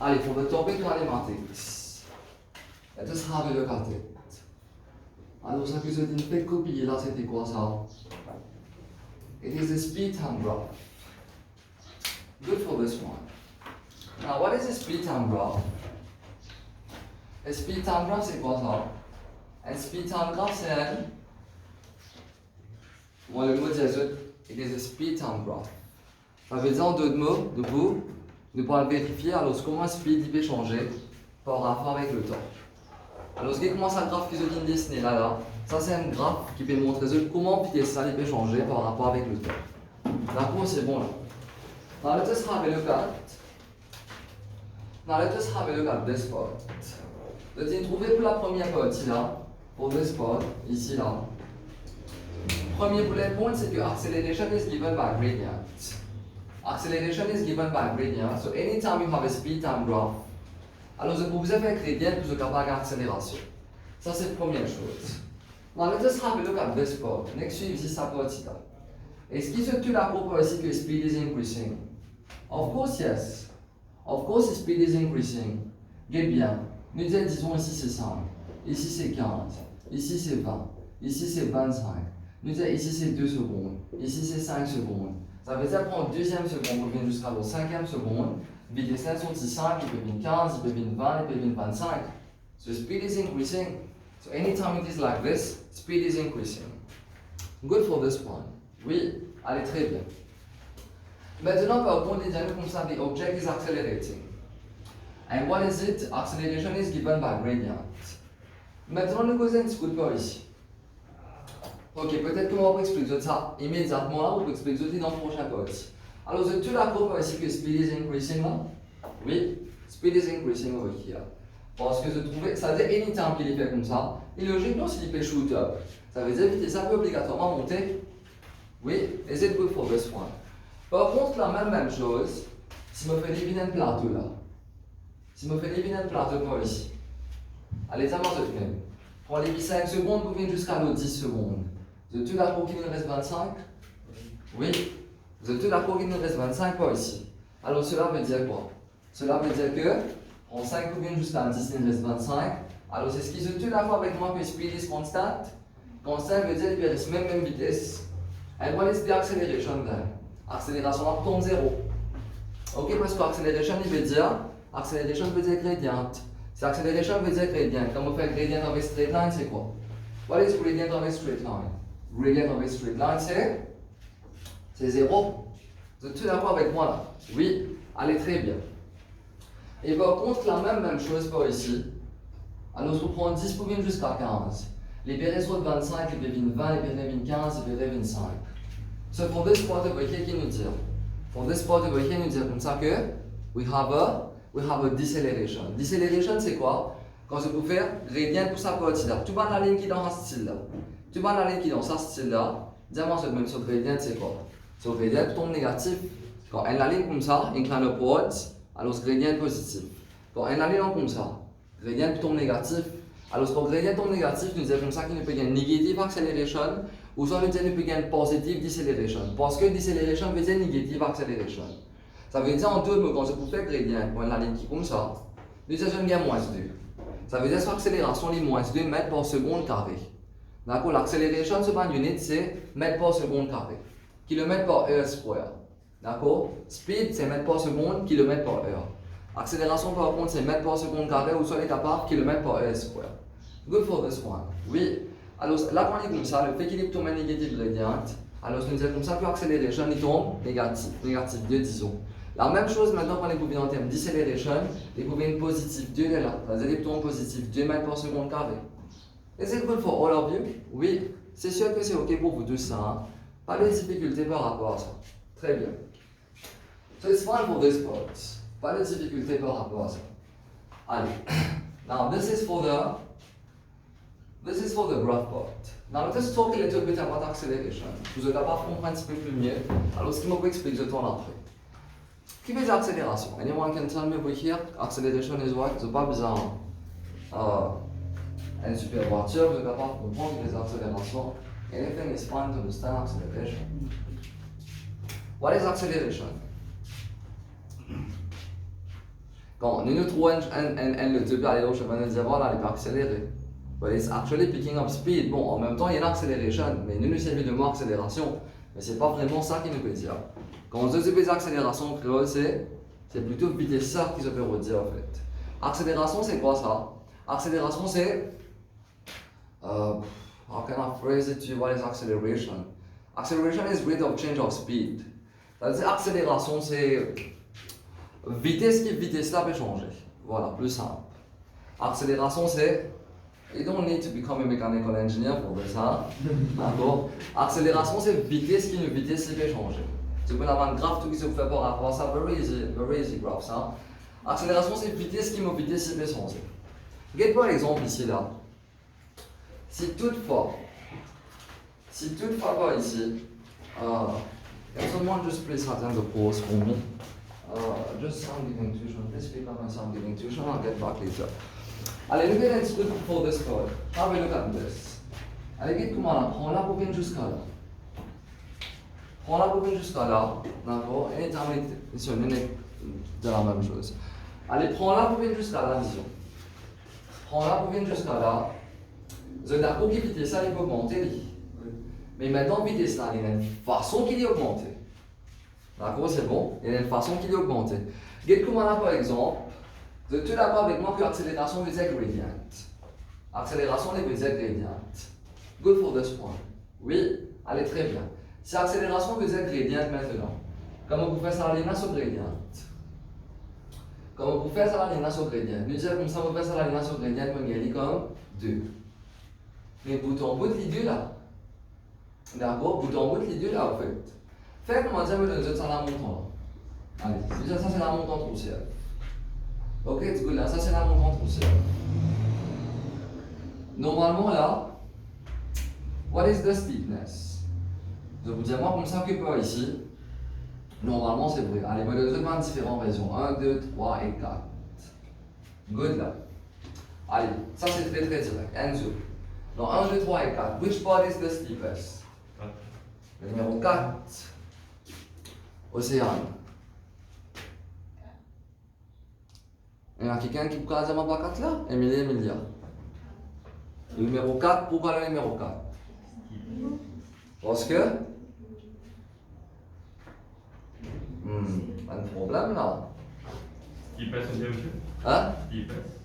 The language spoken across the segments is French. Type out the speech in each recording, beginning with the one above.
Allez, for the topic mathematics, let us have a look at it. Alors, ça que je dis, fais copier là, c'était quoi ça? It is a speed time graph. Good for this one. Now, what is a speed time graph? A speed time graph, c'est quoi ça? Un speed time graph, c'est un. Moi, le mot dit it is a speed time graph. Ça veut dire en deux mots, debout, nous pourrons vérifier alors comment un speed peut changer par rapport avec le temps. Alors, ce qui commence à graphe qui se dit dessiné là, ça c'est un graphe qui peut montrer comment vitesse ça peut changer par rapport avec le temps. D'accord, c'est bon là. Now let us have a look at. Now let us have a look at this part. Je vais trouver pour la première partie là, pour this part, ici là. Premier bullet point, c'est que acceleration is given by gradient. Acceleration is given by gradient. So anytime you have a speed time graph, alors vous avez un gradient pour capable d'accélération. Ça c'est la première chose. Now let us have a look at this part. Next suivre ici sa partie là. Est-ce qu'il se tue la propos ici que speed is increasing? Of course yes. Of course the speed is increasing. Get bien. Nous disons ici c'est 5, ici c'est 15, ici c'est 20, ici c'est 25. Nous disons ici c'est 2 secondes, ici c'est 5 secondes. Ça veut dire qu'en deuxième seconde, on vient jusqu'à la cinquième seconde, vitesse sont 5, il peut venir 15, il peut venir 20, il peut venir 25. So speed is increasing. So anytime it is like this, speed is increasing. Good for this one. Oui, allez très bien. Maintenant, par contre, les diagrammes comme ça, the object is accelerating. And what is it? Acceleration is given by gradient. Maintenant, nous causons un petit coup de pas ici. Ok, peut-être que on va expliquer ça immédiatement là, ou on peut expliquer ça dans le prochain partie. Alors, vous êtes tout d'accord ici que speed is increasing là? Oui, speed is increasing over here. Parce que je trouvais, ça veut dire anytime qu'il est fait comme ça, et logiquement s'il fait shoot up, ça veut dire que ça peut obligatoirement monter. Oui, is it good for this one? Par contre, la même chose, si je fais deviner un plateau là. Si je fais deviner un plateau par ici. Allez, ça marche de même. Pour les 5 secondes, vous venez jusqu'à nos 10 secondes. Vous êtes tous d'accord qu'il nous reste 25? Oui. Vous êtes tous d'accord qu'il nous reste 25 par ici. Alors cela veut dire quoi? Cela veut dire que, en 5 vous venez jusqu'à 10, il nous reste 25. Alors c'est ce qui se tue d'accord avec moi que speed is constant. Constant veut dire qu'il reste même vitesse. And what is the acceleration then? Accélération va tombe 0. Ok, parce que acceleration acceleration veut dire gradient. Si acceleration veut dire gradient, quand on fait gradient of a straight line, c'est quoi? What is gradient of a straight line? Gradient of a straight line, c'est 0. Vous êtes tous d'accord avec moi là? Oui, allez très bien. Et par contre, la même chose par ici. Alors, je prends 10 pour venir jusqu'à 15. Les pérés sont de 25, les pérés 20, les pérés 15, les pérés 25. So for this part over here, qui nous dit? For this part over here, nous dit comme ça que we have a deceleration. Deceleration, c'est quoi? Quand je peux faire gradient pour sa partie là. Tu vois la ligne qui est dans ce style là. Tu vois la ligne qui est dans ce style là. Dis-moi cette même chose, gradient, c'est quoi? So gradient tombe négatif. Quand elle a la ligne comme ça, incline upwards, alors ce gradient est positif. Quand elle a la ligne comme ça, gradient tombe négatif. Alors quand gradient tombe négatif, nous disons comme ça qu'il ne peut gagner negative acceleration. Ou soit nous disons qu'il peut gagner positive deceleration. Parce que deceleration veut dire negative acceleration. Ça veut dire en deux mots, quand je peux faire gradient, quand la ligne qui est comme ça, nous disons qu'il y a moins 2. Ça veut dire que l'accélération est moins 2 mètres par seconde carré. D'accord? L'accélération, c'est pas une unité, c'est mètres par seconde carré. Kilomètre par heure square. D'accord? Speed, c'est mètres par seconde, kilomètre par heure. Accélération par contre, c'est mètres par seconde carré ou soit les capables, kilomètre par heure square. Good for this one. Oui. Alors là, quand on est comme ça, le fait qu'il est tombé négatif gradient, alors nous disons comme ça que l'accélération il tombe négatif 2 disons. La même chose maintenant quand on est couvert en termes d'accélération, il couvert positif 2 est là, c'est-à-dire qu'il tombe positif 2 mètres par seconde carré. Is it good for all of you? Oui, c'est sûr que c'est ok pour vous tous ça. Hein? Pas de difficulté par rapport à ça. Très bien. So it's fine for this part. Pas de difficulté par rapport à ça. Allez. Now this is for the graph part. Now let us talk a little bit about acceleration. Vous êtes capable de comprendre un petit peu plus mieux. Alors ce qui m'a expliqué, je tourne après. Qui veut dire accélération? Anyone can tell me over here? Acceleration is what? C'est pas besoin une super voiture, vous êtes capable de comprendre les accélérations. Anything is fine to understand acceleration. What is acceleration? Quand nous trouvons le 2 aller au chemin de dire voilà, il peut accélérer. But it's actually picking up speed. Bon, en même temps, il y a une accélération, mais nous savons le mot accélération. Mais c'est pas vraiment ça qui nous peut dire. Quand on dit accélération en créole, c'est plutôt vitesse ça qui se peut redire en fait. Accélération, c'est quoi ça? Accélération, c'est. How can I phrase it to you? What is acceleration? Acceleration is rate of change of speed. C'est-à-dire, accélération, c'est. Vitesse là peut changer. Voilà, plus simple. Accélération, c'est. You don't need to become a mechanical engineer pour faire ça. D'accord? Accélération, c'est vitesse qui peut changer. Tu peux avoir un graphe tout qui se fait par rapport à ça, very easy graph ça. Accélération, c'est vitesse qui peut changer. Regarde par exemple ici là. Si toutefois pas ici, can someone just please attend the pause for me? Just sound giving tuition. Please speak up and sound giving tuition. I'll get back later. Allez, look at it for this code. Have a look at this. Allez, regarde comment là. Prends la bobine jusqu'à là. Prends la bobine jusqu'à là. D'accord? Et termine de la même chose. Allez, prends la bobine jusqu'à la vision. Prends la bobine jusqu'à là. Vous êtes d'accord que vitesse ça, il peut augmenter. Mais maintenant, vitesse là, il y a une façon qu'il est augmenté. D'accord, c'est bon? Il y a une façon qu'il est augmenté. Regarde comment là, par exemple, vous êtes tout d'accord avec moi que l'accélération veut dire gradient. Accélération veut dire gradient. Good for this one. Oui, allez, très bien. Si accélération veut dire gradient maintenant, comment vous faites ça à l'INA sur gradient? Comment vous faites ça à l'INA sur gradient? Nous disons comme ça, vous faites ça à l'INA sur gradient, vous gagnez comme 2. Mais bout en bout, les deux là. D'accord? Bout en bout, les deux là, en fait. Fait comment dire, mais ça, c'est la montante. Allez, déjà, ça, c'est la montante au ciel. Ok, c'est good là, ça, c'est la montante au ciel. Normalement, là, what is the steepness? Je vous dis, moi, comme ça, que pas ici. Normalement, c'est vrai. Allez, moi, deux autres différentes raisons. 1, 2, 3 et 4. Good là. Allez, ça, c'est très direct. Enzo. Donc 1, 2, 3 et 4. Which part is the steepest? Le numéro 4. Océane. Il y a quelqu'un qui peut dire ma 4 là? Emilia. Le numéro 4, pourquoi le numéro 4? Parce que. Pas de problème là. Steepest, on dit monsieur? Hein? Steepest?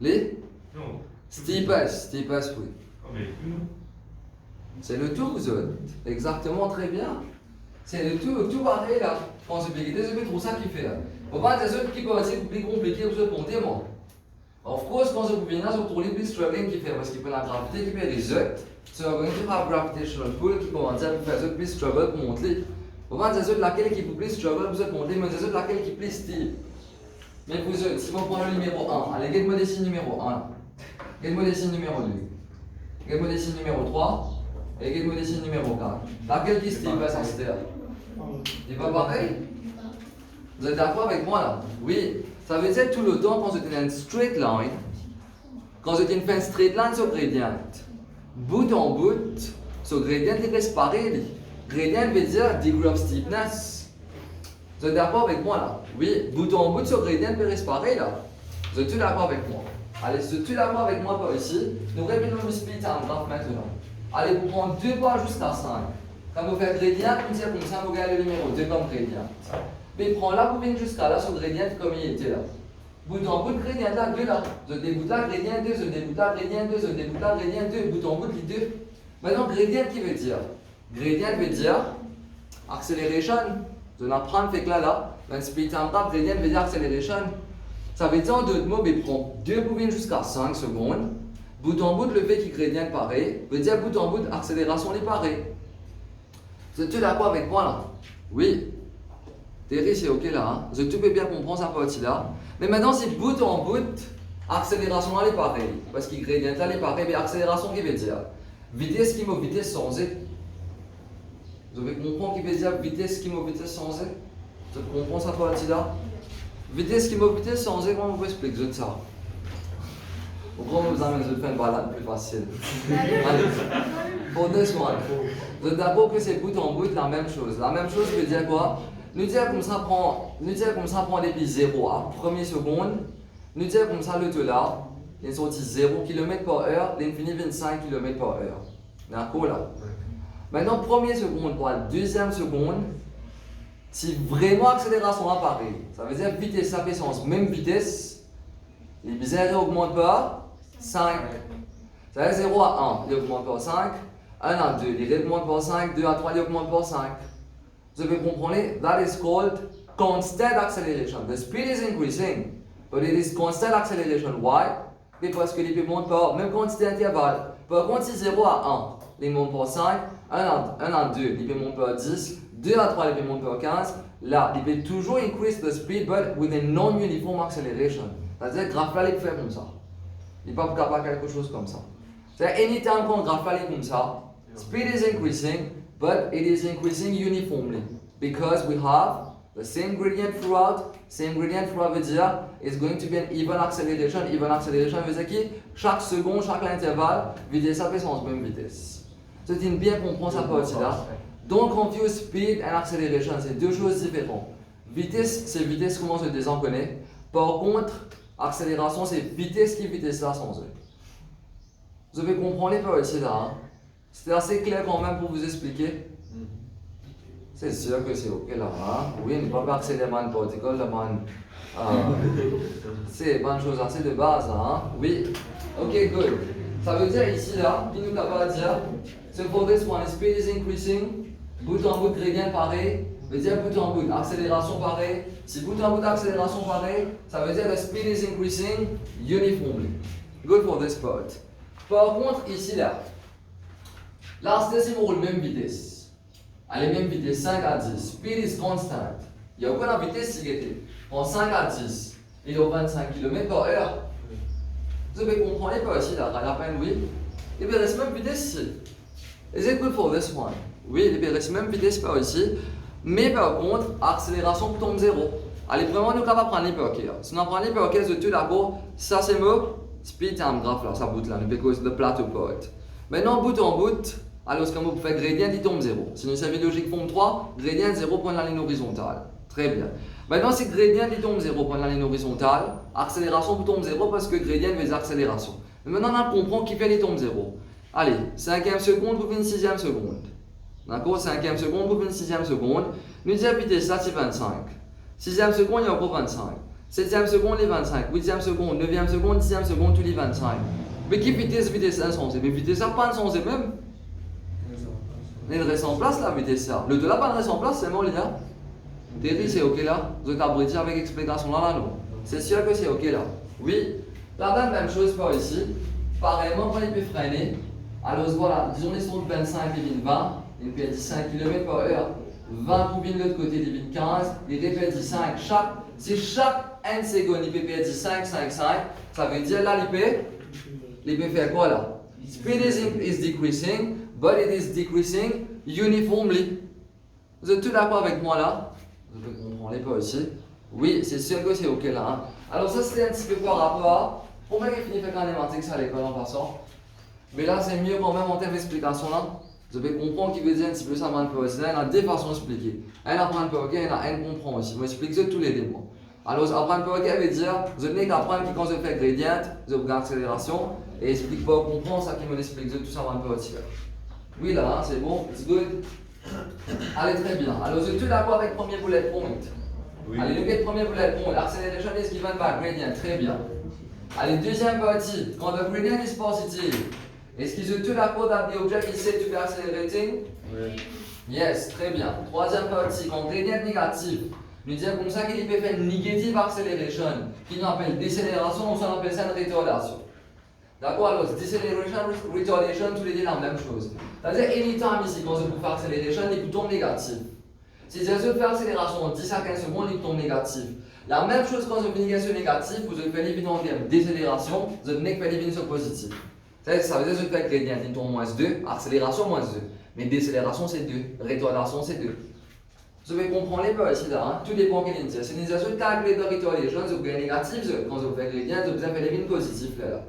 Les? Non. Steepest, oui. Oh, mais tout, non? C'est le tout, vous êtes. Exactement, très bien. C'est le tout pareil là. Quand c'est compliqué, c'est trop ça qui fait là. Faut pas des autres qui peuvent être plus compliqués que vous êtes compter, moi. Of course, quand vous venez là, vous trouvez plus struggling qui fait parce qu'il peut la gravité qui fait des autres. So you're going to have gravitational pull qui commence à faire plus struggle pour monter. Faut pas des autres laquelle qui peut plus struggle vous êtes monter, mais des autres laquelle qui plus steep. Mais vous êtes, si vous prenez le numéro 1, allez, regarde-moi des signes numéro 1. Regarde-moi des signes numéro 2. Regarde-moi des signes numéro 3. Et regarde-moi des signes numéro 4. Laquelle qui steep va s'en se taire? Il va pareil? Vous êtes d'accord avec moi là? Oui. Ça veut dire tout le temps quand vous êtes dans une straight line, quand vous êtes dans une straight line sur gradient, bout en bout, sur gradient il reste pareil. Gradient veut dire degree of steepness. Vous êtes d'accord avec moi là? Oui. Bout en bout sur gradient il reste pareil là. Vous êtes tous d'accord avec moi? Allez, si vous êtes tous d'accord avec moi par ici, nous répétons le split en graph maintenant. Allez, vous prenez 2 pas jusqu'à 5. Quand vous faites gradient, comme ça, vous gagnez le numéro 2 comme gradient. Mais prends la bobine jusqu'à là sur gradient comme il était là. Bout en bout, gradient là, 2 là. Je déboute là, gradient 2, je déboute là, gradient 2, je déboute là, gradient 2, bout en bout, les 2. Maintenant, gradient qui veut dire? Gradient veut dire acceleration. Je n'apprends fait que là, dans le split en graph, gradient veut dire acceleration. Ça veut dire en d'autres mots, mais prends 2 bobines jusqu'à 5 secondes. Bout en bout, le fait qu'il gradient pareil, veut dire bout en bout, accélération est pareil. Vous êtes tous d'accord avec moi là? Oui. Terry, c'est ok là. Hein? Vous êtes tout bien comprendre cette partie-là. Mais maintenant, si bout en bout, accélération elle est pareille. Parce qu'il gradient là, elle est pareille, mais accélération, qui veut dire? Vitesse qui m'a vitesse sans Z. Vous avez compris qui veut dire vitesse qui m'a vitesse sans Z? Vous avez compris cette partie-là? Vitesse qui m'a vitesse sans Z, comment vous expliquez ça? Pourquoi vous amène de faire une balade plus facile? Allez, pour this one. Vous êtes d'accord que c'est bout en bout la même chose. La même chose veut dire quoi? Nous dire comme ça prend depuis 0 à première seconde. Nous dire comme ça le tout là, il est sorti 0 km/h, l'infini 25 km/h. D'accord là? Maintenant, première seconde pour la deuxième seconde, si vraiment accélération apparaît, ça veut dire vitesse à puissance, même vitesse, les 0 augmente pas 5. Ça veut dire 0 à 1, il augmente par 5, 1 à 2, il augmente par 5, 2 à 3, il augmente par 5. Vous avez compris? That is called constant acceleration. The speed is increasing, but it is constant acceleration. Why? Parce que les montent par même quantité intervalle. Par contre, si 0 à 1, il monte par 5, 1 à 2, il monte par 10, 2 à 3, il monte par 15. Là, il peut toujours increase the speed, but with a non-uniform acceleration. C'est-à-dire que graphe là, il peut faire comme ça. Il ne peut pas faire quelque chose comme ça. C'est-à-dire, anytime qu'on graphe là, comme ça, speed is increasing, but it is increasing uniformly. Because we have the same gradient throughout. Same gradient throughout veut dire is going to be an even acceleration. Even acceleration veut dire que chaque seconde, chaque intervalle, vitesse à puissance, même vitesse. C'est une bien comprendre ça partie-là. Don't confuse speed and acceleration, c'est deux choses différentes. Vitesse, c'est vitesse comment se désenconner. Par contre, accélération, c'est vitesse qui vitesse là sans eux. Vous avez compris par ici là. Hein? C'était assez clair quand même pour vous expliquer. C'est sûr que c'est ok là. Hein? Oui, on ne peut pas accélérer man particle, c'est une chose assez de base. Hein? Oui. Ok, good. Ça veut dire ici là, il nous va dire, so for this one, speed is increasing, bout en bout gradient pareil, veut dire bout en bout accélération pareil. Si bout en bout accélération pareil, ça veut dire the speed is increasing uniformly. Good for this part. Par contre, ici là, c'est la même vitesse. À la même vitesse, 5 à 10. Speed is constant. Il n'y a aucune vitesse qui est. En 5 à 10, il est au 25 km/h. Vous avez compris pas ici là, à la peine, oui. Il peut rester même vitesse ici. Is it good for this one? Oui, il peut rester même vitesse par ici. Mais par contre, accélération tombe 0. Allez, vraiment, nous allons prendre l'hypercare. Si on prend l'hypercare, de tout d'abord, ça c'est mot. Speed time graph là, ça bout là, because the plateau part. Maintenant, bout en bout, alors quand vous faites gradient, il tombe 0. Si nous savons logique forme 3, gradient 0 point la ligne horizontale. Très bien. Maintenant, si gradient il tombe 0 point la ligne horizontale, accélération tombe 0 parce que gradient veut dire accélération. Mais maintenant, on comprend qu'il fait il tombe 0. Allez, 5e seconde pour une 6e seconde. D'accord? 5e seconde pour une 6e seconde. Nous disons vitesse là, c'est 25. 6e seconde, il y a encore 25. 7e seconde, il est 25. 8e seconde, 9e seconde, 10e seconde, tout les 25. Mais qui vitesse insensée? Mais vitesse ça pas insensée même. Il reste en place la vitesse là. Le de là pas reste en place, c'est mon lien. Terry, c'est ok là? Vous êtes abruti avec explication là, non? C'est sûr que c'est ok là. Oui. La même chose par ici. Pareillement, quand il peut freiner. Alors voilà, disons les sont de 25 et 20. Il peut 15 km/h. 20 pour de l'autre côté, il 15. Il répète 5. Si chaque 1 seconde, il peut perdre 5, 5, 5. Ça veut dire là, il peut faire quoi là? Speed is decreasing, but it is decreasing uniformly. Vous êtes tous d'accord avec moi là? Vous comprenez pas aussi? Oui, c'est sûr que c'est ok là. Hein? Alors ça c'était un petit peu par rapport. Pour moi, j'ai fini faire un mathématique à l'école en passant. Mais là, c'est mieux quand même en termes d'explication là. Vous avez comprendre qu'il veut dire un petit peu ça mal peu aussi. Là, il y a deux façons d'expliquer. Un apprend un peu ok, il y en a un comprend aussi. Moi, j'explique tous les deux mots. Alors, apprendre un peu ok veut dire, vous n'avez qu'apprendre que quand vous faites gradient, vous avez une accélération. Et explique pas comprendre ça qui me explique tout ça mal peu aussi. Oui, là, hein, c'est bon, it's good. Allez, très bien. Alors, vous êtes tous d'accord avec le premier bullet point? Oui. Allez, le premier bullet point, l'accélération is given by gradient, très bien. Allez, deuxième partie, quand the gradient is positive, est-ce qu'ils sont tous d'accord that the object is said to be accelerating? Oui. Yes, très bien. Troisième partie, quand gradient négatif, nous disons comme ça qu'il peut faire une negative acceleration, qui nous appelle décélération, ou ça appelle ça une retardation. D'accord, alors décélération, retardation, tous les deux la même chose. C'est-à-dire, anytime ici, quand vous faites accélération, il tombe négatif. Si vous faites accélération en 10 à 15 secondes, il tombe négatif. La même chose quand vous faites une négation négative, vous faites l'évident en termes décélération, vous faites l'évident positif. Ça veut dire que vous faites gradient, il tombe moins 2, accélération moins 2. Mais décélération c'est 2, retardation c'est 2. Vous devez comprendre les peu ici là, hein? Tout dépend de l'intérêt. Si vous avez calculé de retardation, vous faites négatif, quand vous faites gradient, vous faites l'évident positif là.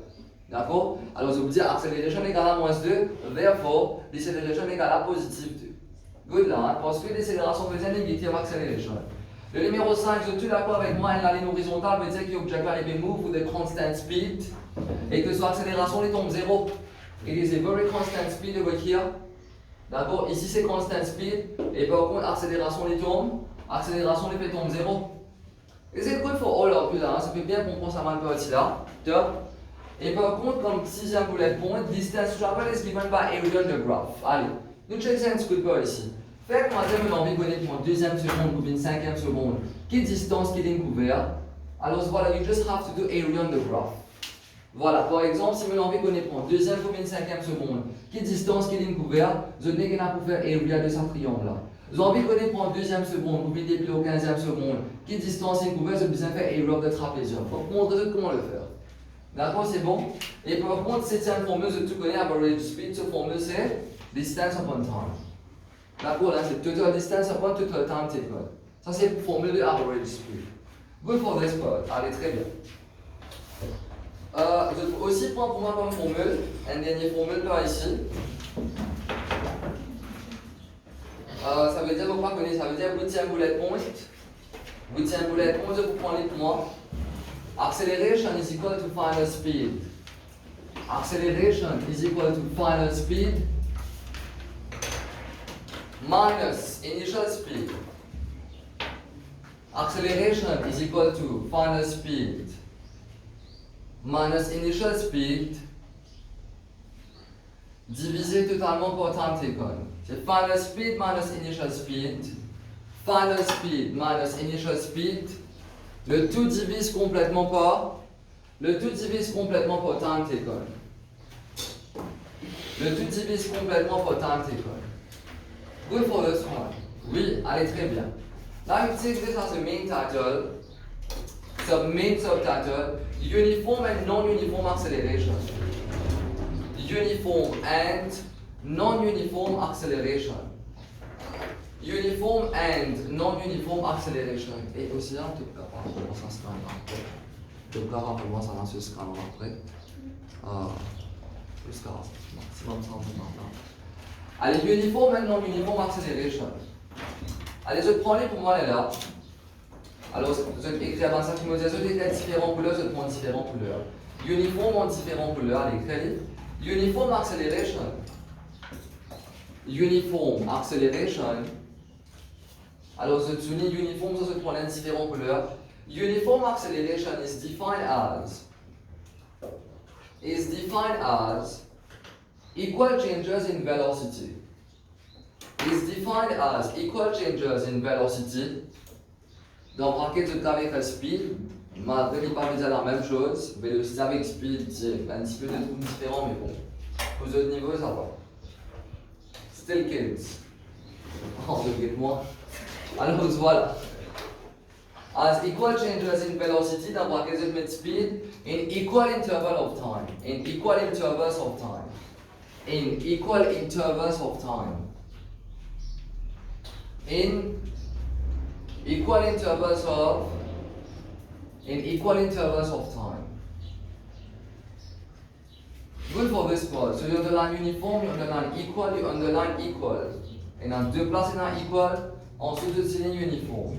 D'accord? Alors, je vous dis accélération égale à moins 2, therefore, décélération égale à positif 2. Good là, hein? Parce que décélération veut dire negative acceleration. Le numéro 5, vous êtes d'accord avec moi, la ligne horizontale veut dire qu'il y a object move with a constant speed et que son accélération est tombe 0. It is a very constant speed over here. D'accord? Ici c'est constant speed et par contre accélération les tombe, accélération les fait tombe 0. Is it good for all of you là? Hein? Ça fait bien qu'on pense à ma partie là. Top. Et par contre, comme sixième bullet point, distance travel is given by area on the graph. Allez, nous checkons un petit peu ici. Fait que moi, j'ai envie de connaître mon deuxième seconde ou une cinquième seconde. Quelle distance qui est couverte? Alors voilà, you just have to do area on the graph. Voilà, par exemple, si vous avez envie de connaître mon deuxième ou une cinquième seconde, quelle distance qui est couverte? Je n'ai qu'à faire area de ce triangle là. Vous avez envie de connaître mon deuxième seconde ou depuis au 15e seconde, quelle distance est couverte? Je besoin de faire area de trapézium. Faut montrer comment le faire. D'accord, c'est bon? Et par contre, septième formule, tu connais average speed, cette formule c'est distance upon time. D'accord, là c'est total distance upon total time taken. Ça c'est la formule de average speed. Good for this part. Allez, très bien. Je vais aussi prendre pour moi comme formule, une dernière formule par ici. Ça veut dire, vous pas connaître, ça veut dire huitième bullet point. Huitième bullet point, je vous prends les points. Acceleration is equal to final speed. Acceleration is equal to final speed minus initial speed. Acceleration is equal to final speed minus initial speed divisé totalement par time taken. C'est final speed minus initial speed. Final speed minus initial speed. Le tout divise complètement par time taken. Le tout divise complètement par time taken. Good for this one. Oui, allez, très bien. Now you take this as a main title, main subtitle, uniform and non-uniform acceleration. Uniform and non-uniform acceleration. Uniform and non-uniform acceleration. Et aussi là, on te prépare pour ça sera après. Je te prépare pour ça dans ce sera après. Jusqu'à maximum 30 maintenant. Allez, uniform and non-uniform acceleration. Allez, je prends les pour moi là. Alors, je vais écrire avant ça qui me dit je vais différentes couleurs, je prends différentes couleurs. Uniform en différentes couleurs, allez, écrivez. Uniform acceleration. Uniform acceleration. Alors, je souligne uniform, ça se prend en différentes couleurs. Uniform acceleration is defined as equal changes in velocity. Is defined as equal changes in velocity. Dans le bracket de avec la speed, malgré qu'il ne pas dire la même chose, vélocité avec speed, c'est un petit peu de trucs différents, mais bon, aux autres niveaux, ça va. Still kids. Oh, moi. Alors voilà. As equal changes in velocity, dans le bracket de mettre speed, in equal interval of time. In equal intervals of time. In equal intervals of time. In equal intervals of time. Good for this part. So you underline uniform, you underline equal, you underline equal. Et dans deux places, il y a equal, ensuite je signe uniform.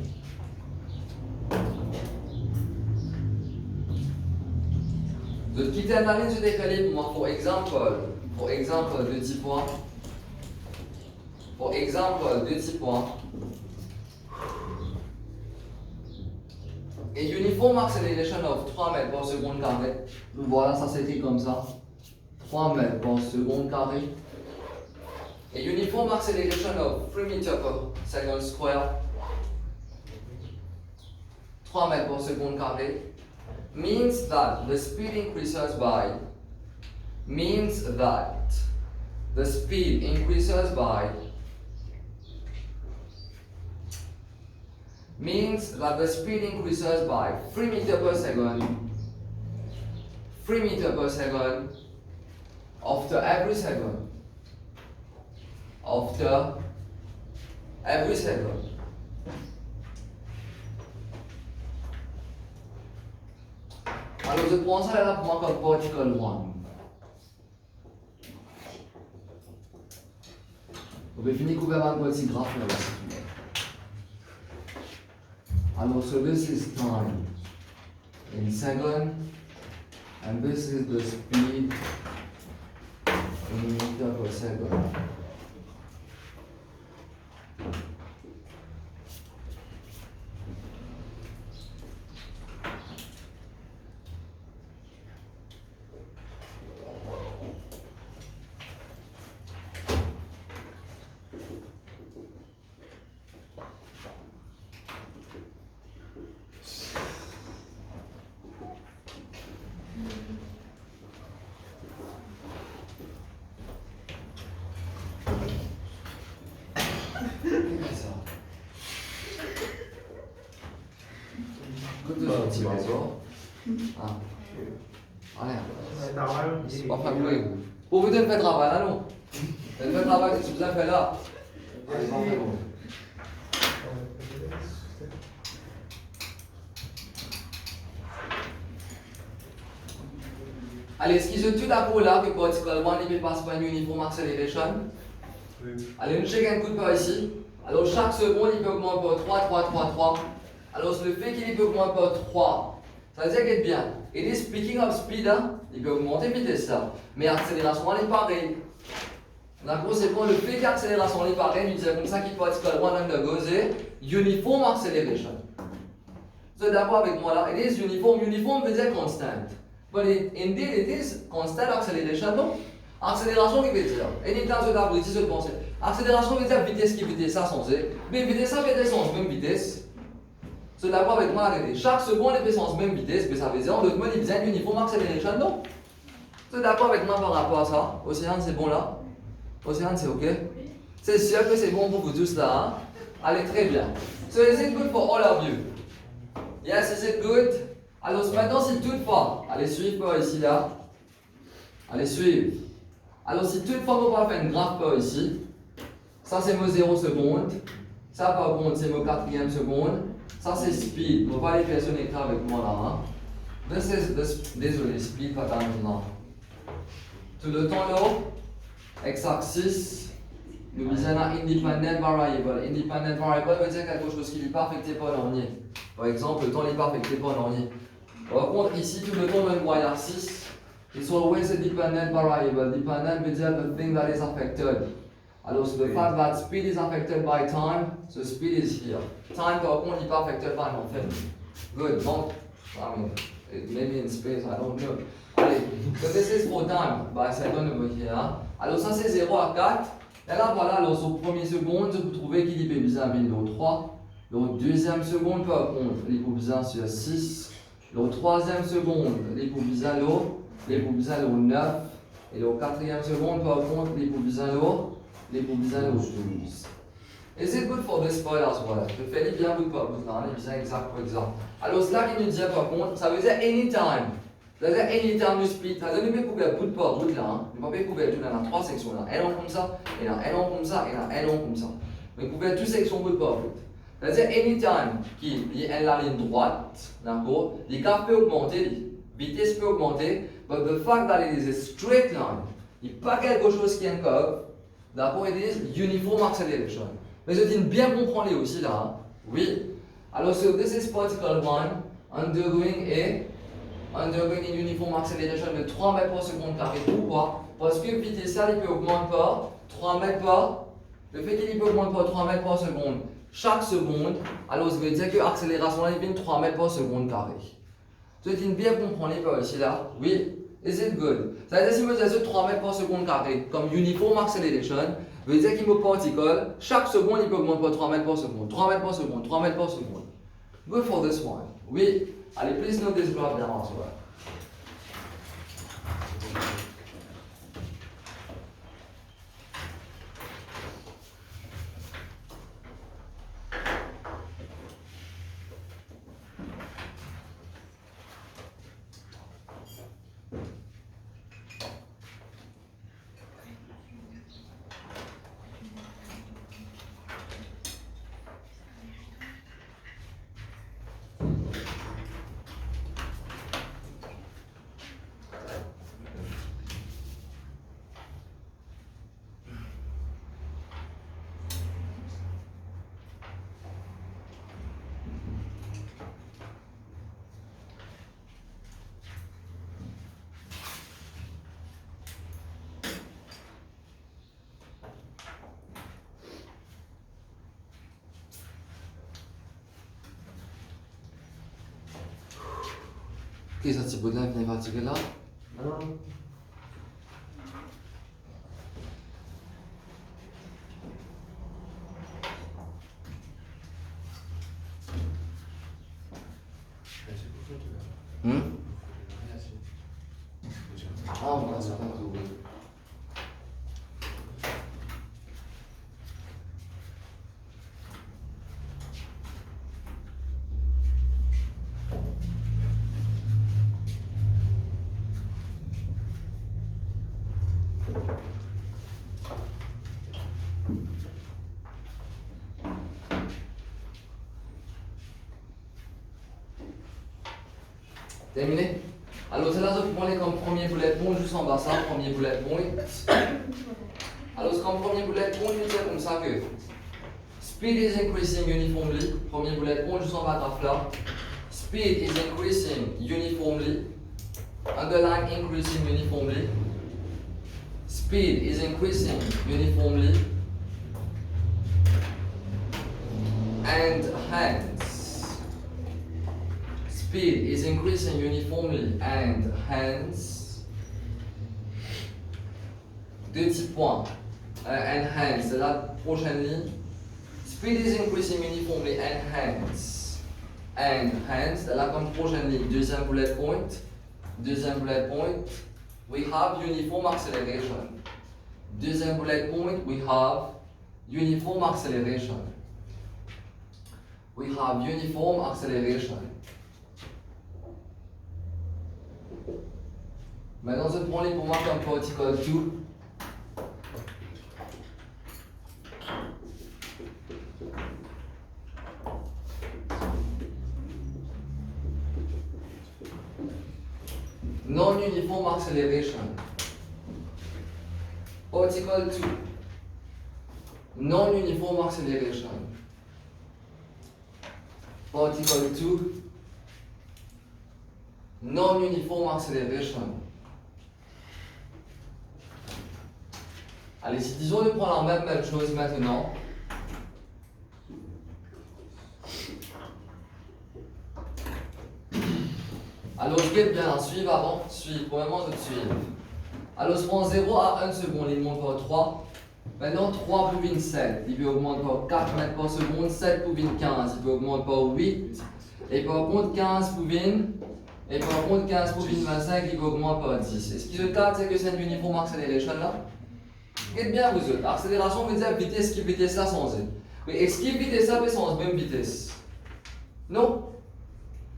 Je quitte la ligne, je décalé pour moi, for example, de 10 points. For example, de 10 points. Et uniform acceleration of 3 mètres par seconde carré. Voilà, ça s'écrit comme ça. 3 mètres par seconde carré. Et uniform acceleration of 3 meters per second square. 3 mètres par seconde carré. Means that the speed increases by. Means that the speed increases by. Means that the speed increases by 3 meters per second. 3 meters per second after every second. After every second. Alors je prends ça là pour moi comme particle 1. On va finir avec un petit graphe là aussi. Alors, so this is time in second, and this is the speed in meter per second. Ah. Allez. Pas faire pour vous donner le travail là, non? Le travail que tu as fait là. Allez, pas faire Allez, est-ce qu'ils sont tout d'accord là que Particle 1 ne passe pas une uniform acceleration? Oui. Allez, nous checkons un coup de pas ici. Alors, chaque seconde, il peut augmenter par 3, 3, 3, 3. Alors, le fait qu'il peut augmenter par 3, ça veut dire qu'il est bien. Et speaking of speed, hein, il peut augmenter vitesse là. Mais l'accélération, elle est pareille. D'accord, c'est pour le fait que l'accélération est pareille, nous disons comme ça qu'il peut Particle 1 undergoes uniform acceleration. Vous êtes d'accord avec moi là? It is uniform. Uniform veut dire constant. But indeed it is constant acceleration, non? Accélération qui veut dire, anytime vous avez ce pensée. Accélération veut dire vitesse qui vitesse ça sensé. Mais vitesse ça fait sens même vitesse. Vous êtes d'accord avec moi, arrêtez. Chaque seconde est sens même vitesse, mais ça veut dire en d'autres mots, il vient uniform acceleration, non? Vous êtes d'accord avec moi par rapport à ça? Océane, c'est bon là? Océane, c'est ok? C'est sûr que c'est bon pour vous tous là, hein? Allez, très bien. So is it good for all of you? Yes, is it good? Alors maintenant, si toutefois, allez suivre par ici là. Allez suivre. Alors si toutefois vous pas faire une graphe par ici, ça c'est mon 0 seconde, ça par contre c'est mon 4e seconde, ça c'est speed. On va aller faire son écran avec moi là. Hein. Désolé, speed pas maintenant. Tout le temps là, x-axis, nous disons independent variable. Independent variable veut dire quelque chose qui n'est pas affecté par l'ornier. Par exemple, le temps n'est pas affecté par l'ornier. Par contre, ici, tout le temps, dans le y-axis, it's always a dependent variable. Dependent veut dire the thing that is affected. Alors, the fact that speed is affected by time, so speed is here. Time, par contre, n'est pas affected by nothing. Good. Donc, I mean, maybe in space, I don't know. Allez, so this is for time, by second over here. Alors, ça c'est 0 à 4. Et là, voilà, alors, sur première seconde, vous trouvez qu'il est besoin de 3. Donc, deuxième seconde, par contre, il est besoin sur 6. Le troisième seconde, les besoin l'eau, les besoin l'eau 9. Et le quatrième seconde, par contre, les besoin l'eau 12. Is it good for this part as well? Je fais bien good pour vous, les besoins exact pour exemple. Alors, cela qui nous dit par contre, ça veut dire anytime. Ça veut dire anytime you speed. Ça veut dire que vous pouvez bout par bout là. Vous pouvez couvrir tout dans 3 sections là. Un long comme ça, et là, un long comme ça, et là, un long comme ça. Mais vous pouvez 2 sections bout par bout. C'est-à-dire, anytime qui est la ligne droite, d'accord, les graphes peuvent augmenter, la vitesse peut augmenter, but the fact that it is a straight line, il n'y a pas quelque chose qui est un curve, d'accord, it is uniform acceleration. Mais je dis bien comprendre aussi là, hein? Oui. Alors, so this is particle 1 undergoing a uniform acceleration de 3 mètres par seconde carré. Pourquoi? Parce que vitesse ça, il peut augmenter par 3 mètres par, le fait qu'il peut augmenter par 3 mètres par seconde. Chaque seconde, alors ça veut dire que l'accélération est de 3 mètres par seconde carré. Tu dis bien comprendre par ici là? Oui. Is it good? Ça veut dire si vous avez 3 mètres par seconde carré comme uniform acceleration, veut dire qu'il me particule, chaque seconde il peut augmenter par 3 mètres par seconde, 3 mètres par seconde, 3 mètres par seconde. Good for this one. Oui. Allez, please note this graph down as well. Ok, ça c'est bien bien fatigué là. Non. Ah, on va se faire trouver. Terminé? Alors, c'est là que vous prenez comme premier bullet point juste en bas, ça, premier bullet point. Alors, comme premier bullet point, je dis comme ça que speed is increasing uniformly. Premier bullet point juste en bas graphe là. Speed is increasing uniformly. Underline increasing uniformly. Speed is increasing uniformly. And hence, speed is increasing uniformly and hence, deux petits points, and hence, c'est la prochaine ligne. Speed is increasing uniformly and hence, c'est la comme prochaine ligne, deuxième bullet point, we have uniform acceleration. Deuxième bullet point, we have uniform acceleration. We have uniform acceleration. Maintenant, je prends les pour moi comme particle 2. Non-uniform acceleration. Particle 2. Non-uniform acceleration. Particle 2. Non-uniform acceleration. Allez, si disons de prendre la même chose maintenant. Alors, je vais bien suivre avant. Suivre, premièrement, je suivre. Alors, je prends 0 à 1 seconde, il monte par 3. Maintenant, 3 pour 7, il peut augmenter par 4 mètres par seconde. 7 pour 15, il peut augmenter par 8. Et par contre, 15 pour 20. Et par contre, 15 pour 25, il peut augmenter par 10. Et ce qui se passe, c'est que c'est une uniform acceleration là. Regardez bien vous autres. Accélération veut dire vitesse qui vitesse là sans Z. Mais est-ce qu'il vitesse là sans même vitesse? Non.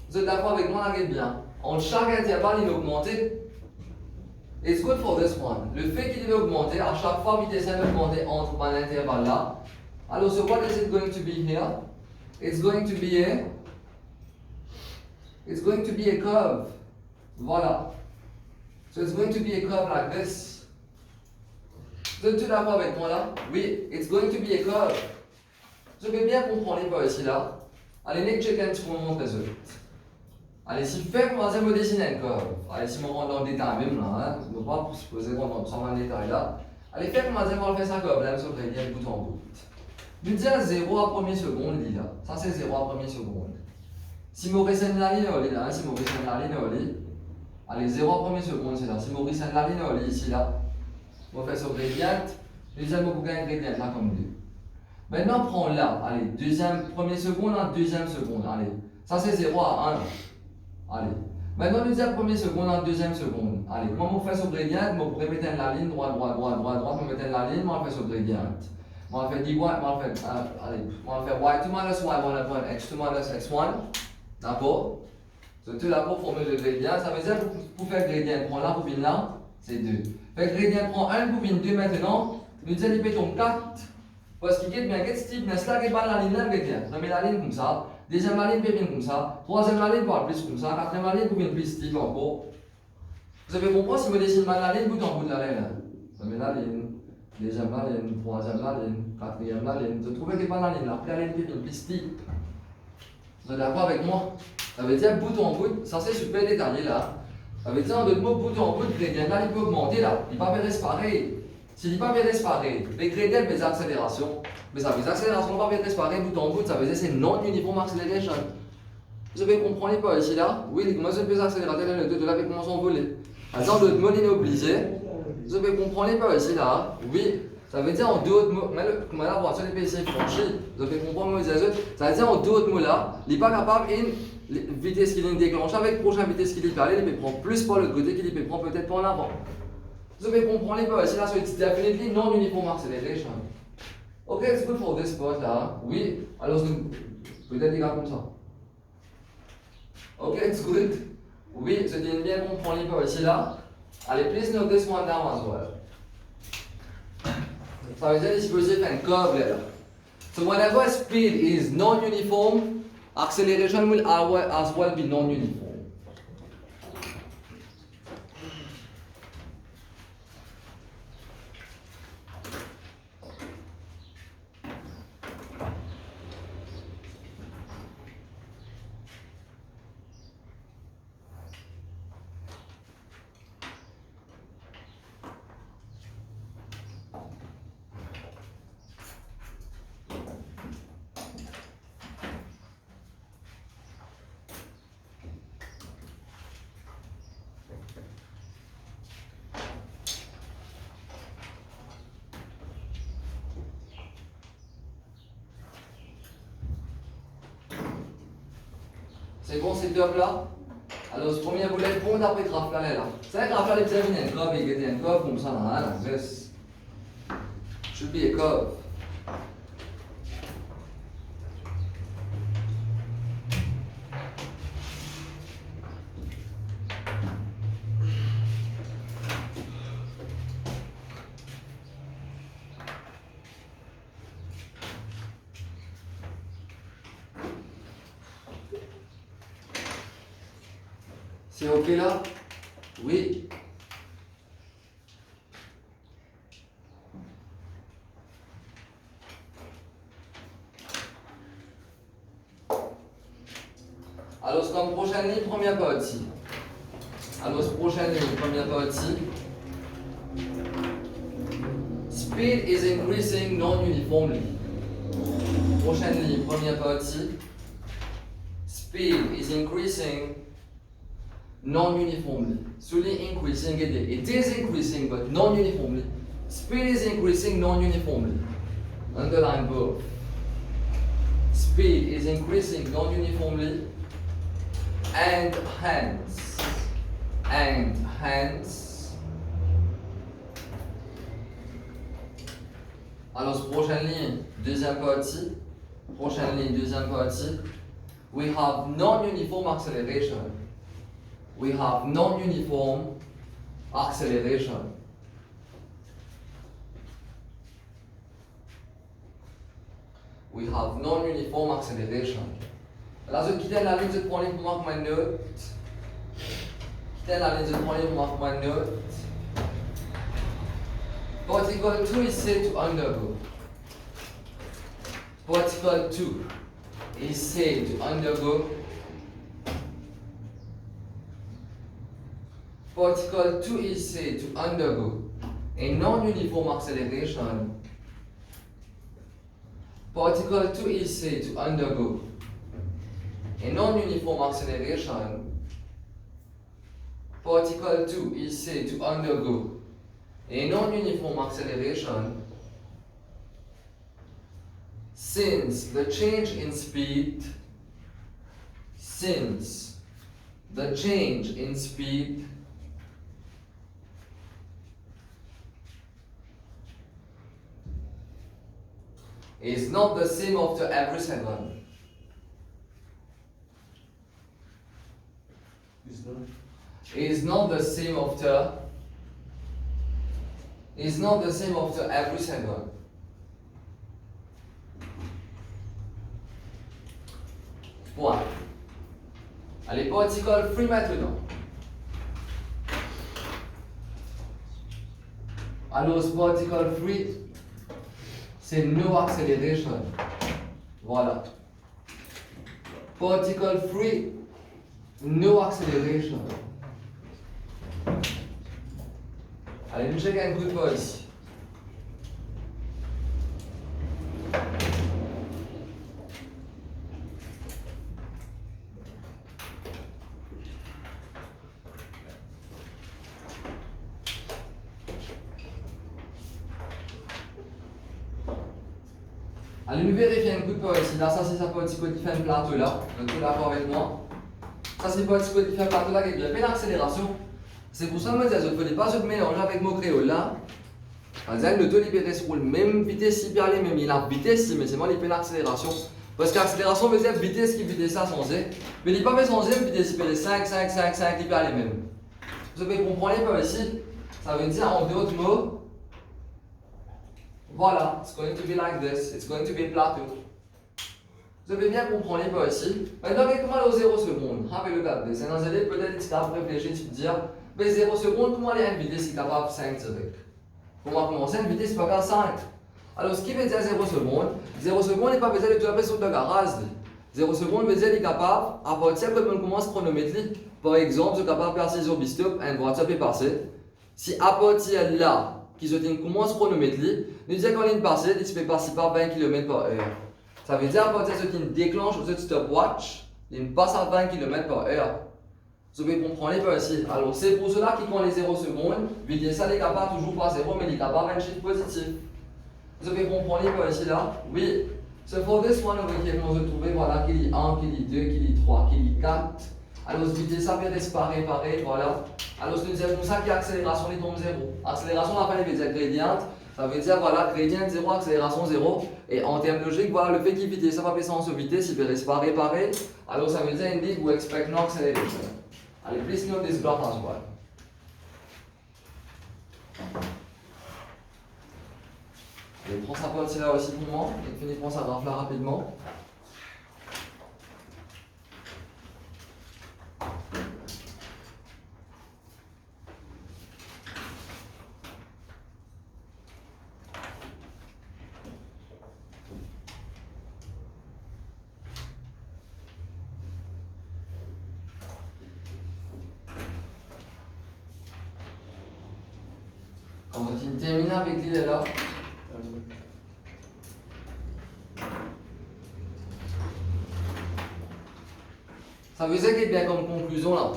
Vous êtes d'accord avec moi, regardez bien. En chaque intervalle, il augmente. It's good for this one. Le fait qu'il est augmenté, à chaque fois, vitesse est augmentée entre un intervalle là. Alors, so what is it going to be here? It's going to be a curve. Voilà. So it's going to be a curve like this. Vous êtes tous d'accord avec moi là? Oui, it's going to be a curve. Je vais bien comprendre les pas ici là. Allez, Nick Chicken, tu peux me montrer ça. Allez, si je fais commencer à me dessiner une curve. Allez, si je me rends dans le détail même là, je ne veux pas supposer qu'on rentre dans le détail là. Allez, fais commencer à faire sa curve là, sur le gradient bout en bout. Nous disons 0 à première seconde, il là. Ça c'est 0 à première seconde. Si Maurice est la ligne, là, si Maurice est la ligne, allez, 0 à première seconde, c'est là. Si Maurice est la ligne, ici là. On va faire sur gradient. Deuxième, on va gagner gradient là comme 2. Maintenant, prends là. Allez, première seconde, deuxième seconde. Allez, ça c'est 0 à 1. Allez. Maintenant, deuxième, première seconde, deuxième seconde. Allez, comment on fait sur gradient? On va mettre la ligne droite, droite, droite, droite, droite. On va mettre la ligne, on va faire sur gradient. On va faire dy, on va faire, allez, on va faire y2 minus y1 upon x2 minus x1. D'accord? C'est tout là pour former le gradient. Ça veut dire pour faire gradient, prends là, pour venir là, c'est 2. Fait que gradient prend 1 pour venir 2 maintenant. Nous disons qu'il peut tomber 4. Parce qu'il y a bien qu'est-ce type, mais cela qui va la ligne là, gradient. On met la ligne comme ça. Deuxième la ligne peut venir comme ça. Troisième la ligne peut plus comme ça. Quatrième la ligne peut venir plus type encore. Vous avez compris si vous dessinez mal la ligne, bout en bout de la ligne. On met la ligne. Deuxième la ligne. Troisième la ligne. Quatrième la ligne. Vous trouvez qu'il n'y a pas la ligne là. Puis la ligne peut venir plus type. Vous êtes d'accord avec moi? Ça veut dire bout en bout. Ça c'est super détaillé là. Ça veut dire en d'autres mots, bout en bout, le gradient là, il peut augmenter là. Il ne va pas rester pareil. S'il ne va pas rester pareil, les gradients, les accélérations. Mais ça veut dire accélération ne va pas rester pareil bout en bout. Ça veut dire c'est non-uniform acceleration. Je vais comprendre pas ici là. Oui, moi je peux accélérer le 2 de là avec mon s'envoler. Par exemple, le mot inobligé. Je vais comprendre pas ici là. Oui, ça veut dire en d'autres mots. Mais là, pour sur les PC franchis, je vais comprendre mes autres. Ça veut dire en d'autres mots là, il n'est pas capable une vitesse qu'il déclenche avec prochaine vitesse qu'il peut aller, il peut prendre plus par l'autre côté qu'il peut prendre peut-être pas en avant. Je vais comprendre pas ici là, so it's definitely non-uniform acceleration. Ok, it's good for this spot là. Oui, alors peut-être il a comme ça. Ok, it's good. Oui, je dis bien comprendre pas ici là. Allez, please note this one down as well. Ça veut dire ici que j'ai fait un curve là. So whenever speed is non-uniform, acceleration will as well be non-uniform. C'est bon, c'est top là. Alors, ce premier bullet point après graphe là. C'est un graphe là, les amis, un curve, il y a un curve comme ça, là, this should be a curve. C'est ok là? Oui. Alors, comme prochaine ligne, première partie. Alors, prochaine ligne, première partie. Speed is increasing non-uniformly. Prochaine ligne, première partie. Speed is increasing non-uniformly. Solely increasing it is increasing but non-uniformly. Speed is increasing non-uniformly. Underline both. Speed is increasing non-uniformly and hence. Alors prochaine ligne, deuxième partie. Prochaine ligne, deuxième partie. We have non-uniform acceleration. We have non-uniform acceleration. We have non-uniform acceleration. Là, je quitte la ligne, je prends les pour ma note. Quitte la ligne, je prends les pour ma note. Particle 2 is said to undergo. Particle 2 is said to undergo. Particle 2 is said to undergo a non-uniform acceleration. Particle 2 is said to undergo a non-uniform acceleration. Particle 2 is said to undergo a non-uniform acceleration since the change in speed is not the same after every second. Is not the same after every second. Point. Allez, particle 3 maintenant. Alors, particle 3, c'est no acceleration. Voilà. Particle 3, no acceleration. Allez, nous checkons un coup de pas ici. Allez, nous vérifier un coup de peu ici. Là, ça c'est sa petite différent plateau là. Donc, vous d'accord avec moi? Ça c'est pas petit différent plateau là qui est bien l'accélération. C'est pour ça que je me dis, je ne fais pas ce mélange avec mon créole là. Par exemple, le taux libéré sur la même vitesse, il peut aller même, il a vitesse, mais c'est moi qui fais l'accélération. Parce que l'accélération veut dire vitesse qui vitesse ça sans Z. Mais il n'est pas fait sans Z, vitesse il peut aller 5, 5, 5, 5, il peut aller même. Vous avez compris pas ici? Ça veut dire en d'autres mots, voilà, it's going to be like this, it's going to be plateau. Vous avez bien compris pas ici? Maintenant, comment au 0 secondes? Avec le cap de c'est dans peut-être que tu as réfléchi, tu te dis, mais 0 secondes, comment aller à une vitesse qui est capable de 5 direct? Comment commencer à une vitesse pas qu'à 5? Alors, ce qui veut dire 0 secondes n'est pas besoin de tout appeler sur le garage. 0 secondes veut dire qu'il est capable, à partir de quand on commence chronométrique, par exemple, je suis capable de passer sur bistop, une voiture peut passer. Si à partir de là, qui commence chronométrique, nous disons qu'on est passé, il peut passer par 20 km/h. Ça veut dire à partir de ce qui déclenche au stopwatch, il passe à 20 km/h. Vous pouvez comprendre pas ici. Alors, c'est pour cela qu'il prend les 0 secondes, vitesse ça n'est capable toujours pas 0, mais il est capable d'un chiffre positif. Vous avez compris pas ici là? Oui. So for this one over here, on va trouver voilà qu'il y a 1, qu'il y a 2, qu'il y a 3, qu'il y a 4. Alors, vitesse ça peut disparaître, pareil, voilà. Alors, c'est comme ça qu'il y a accélération, il tombe 0. Accélération, on appelle les gradient. Ça veut dire voilà, gradient 0, accélération 0. Et en termes logiques, voilà, le fait qu'il vitesse ça va passer en vitesse, il peut disparaître, pareil. Alors, ça veut dire indeed we expect no acceleration. Allez, please note this graph as well. Je prends sa partie là aussi pour moi, et puis prends sa graphe là rapidement. On va terminer avec l'idée là. Ça veut dire qu'il y a bien comme conclusion là.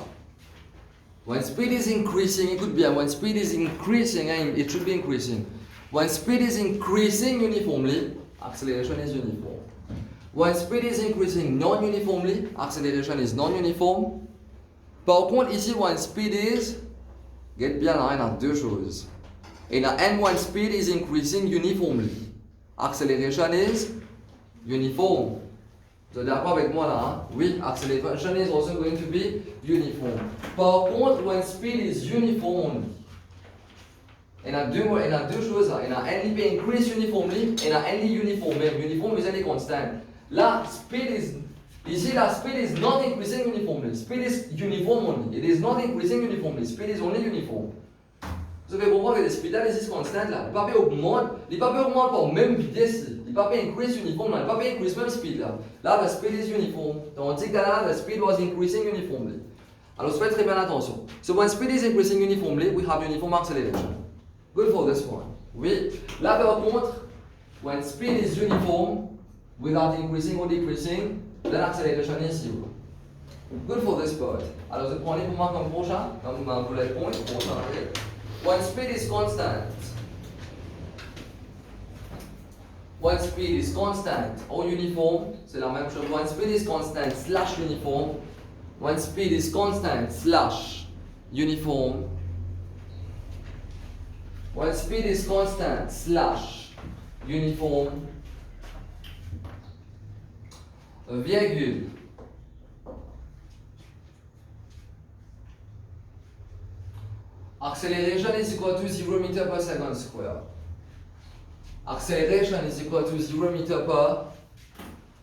When speed is increasing, écoute bien, when speed is increasing, it should be increasing. When speed is increasing uniformly, acceleration is uniform. When speed is increasing non-uniformly, acceleration is non-uniform. Par contre, ici, when speed is, get bien là, il y a deux choses. Et là, and when speed is increasing uniformly, acceleration is uniform. Vous êtes d'accord avec moi là? Hein? Oui, acceleration is also going to be uniform. Par contre, when speed is uniform, il y a deux choses là. Il y a only be increase uniformly et il y a only uniform. Uniform veut dire constant. Là, speed is, ici la speed is not increasing uniformly. Speed is uniform only. It is not increasing uniformly. Speed is only uniform. Vous avez compris que le speed là, c'est constant là. Le papier augmente, le papier augmente par même vitesse. Le papier increase uniform là. Le papier increase même speed là. Là, the speed is uniform. Tandis que là, the speed was increasing uniformly. Alors, faites très bien attention. So when speed is increasing uniformly, we have uniform acceleration. Good for this one. Oui. Là, par contre, when speed is uniform, without increasing or decreasing, then acceleration is zero. Good for this part. Alors, vous prenez pour moi comme prochain, comme un bullet point, prochain. When speed is constant. When speed is constant or uniform, c'est la même chose. When speed is constant slash uniform. When speed is constant slash uniform. When speed is constant slash uniform. Virgule. Acceleration is equal to 0 meter per second square. Acceleration is equal to 0 meter per.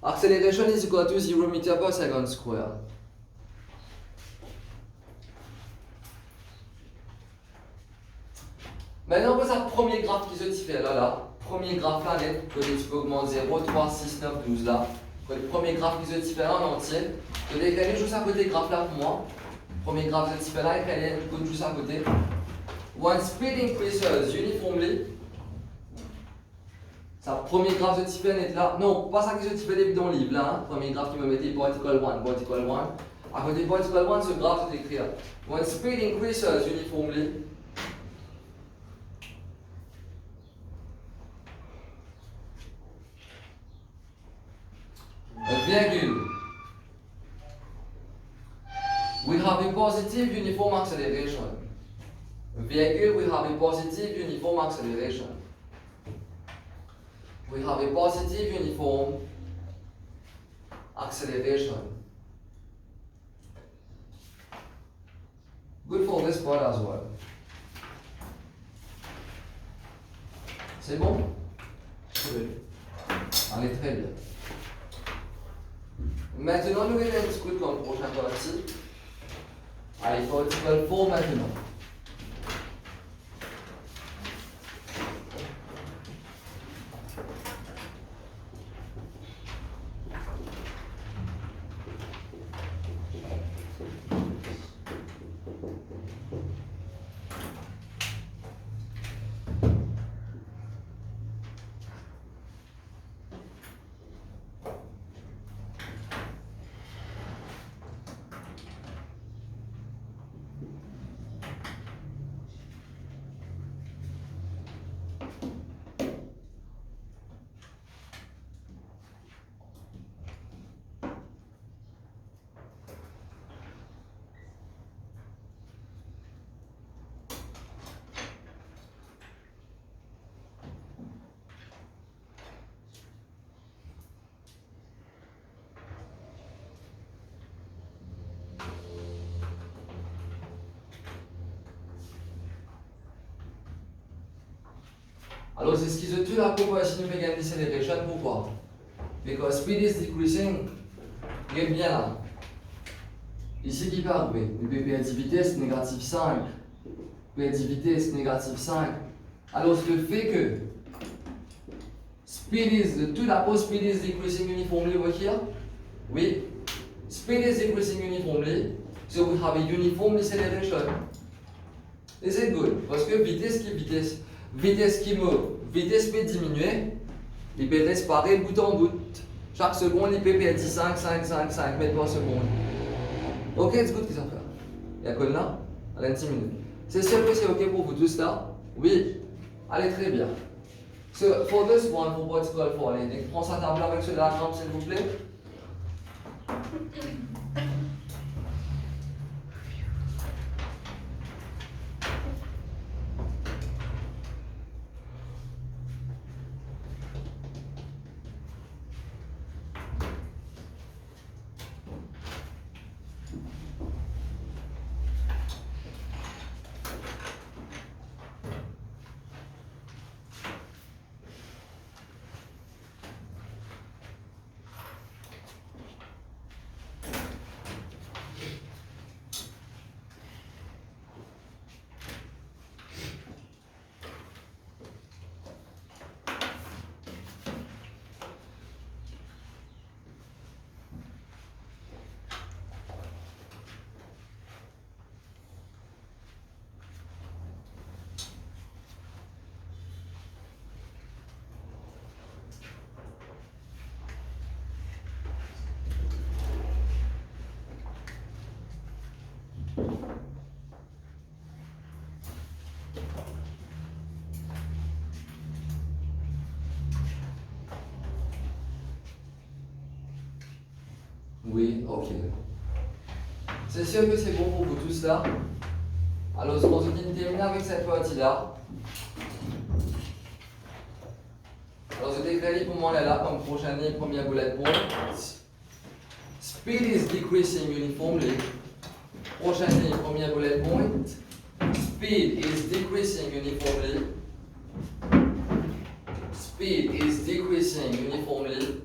Acceleration is equal to 0 meter per second square. Maintenant, on passe à premier graphe qui se fait là. Premier graphe là, net, que tu peux augmenter 0, 3, 6, 9, 12 là. Le premier graphe qui se fait en entier. Je vais décaler juste à côté graphe là pour moi. Premier graphe qui se fait là, et caler juste à côté. When speed increases uniformly. Ça, premier graphe de type net là. Non, pas ça qui se type dans le livre là. Hein. Premier graphe qui me mettait particle 1, particle 1. À côté de particle 1, ce graphe c'est écrit là. When speed increases uniformly. we have a positive uniform acceleration. Vehicle, we have a positive uniform acceleration. We have a positive uniform acceleration. Good for this part as well. C'est bon? Oui. Allez, très bien. Maintenant, nous allons discuter comme prochaine partie. Allez, particle 4 maintenant. Alors, c'est ce qui se tue la progression begin deceleration. Pourquoi? Because speed is decreasing. Regarde bien là. Ici qui part, oui. Le perdre vitesse négative 5. Perdre vitesse négative 5. Alors, le fait que speed is, tout d'abord, speed is decreasing uniformly over here. Oui. Speed is decreasing uniformly. So we have a uniform deceleration. Is it good? Parce que vitesse qui peut diminuer, il peut disparaître bout en bout. Chaque seconde, il peut perdre 5 mètres par seconde. Ok, c'est good que ça fait. Il y a quoi là? Allez, 10 minutes. C'est sûr que c'est ok pour vous tous là? Oui. Allez, très bien. So, for this one, for particle 4, allez, prends sa table avec ce diagramme, s'il vous plaît. Oui, ok. C'est sûr que c'est bon pour vous tous là. Alors, on se termine avec cette partie-là. Alors, je décris pour moi là comme prochaine ligne, premier bullet point. Speed is decreasing uniformly. Prochaine ligne, premier bullet point. Speed is decreasing uniformly. Speed is decreasing uniformly.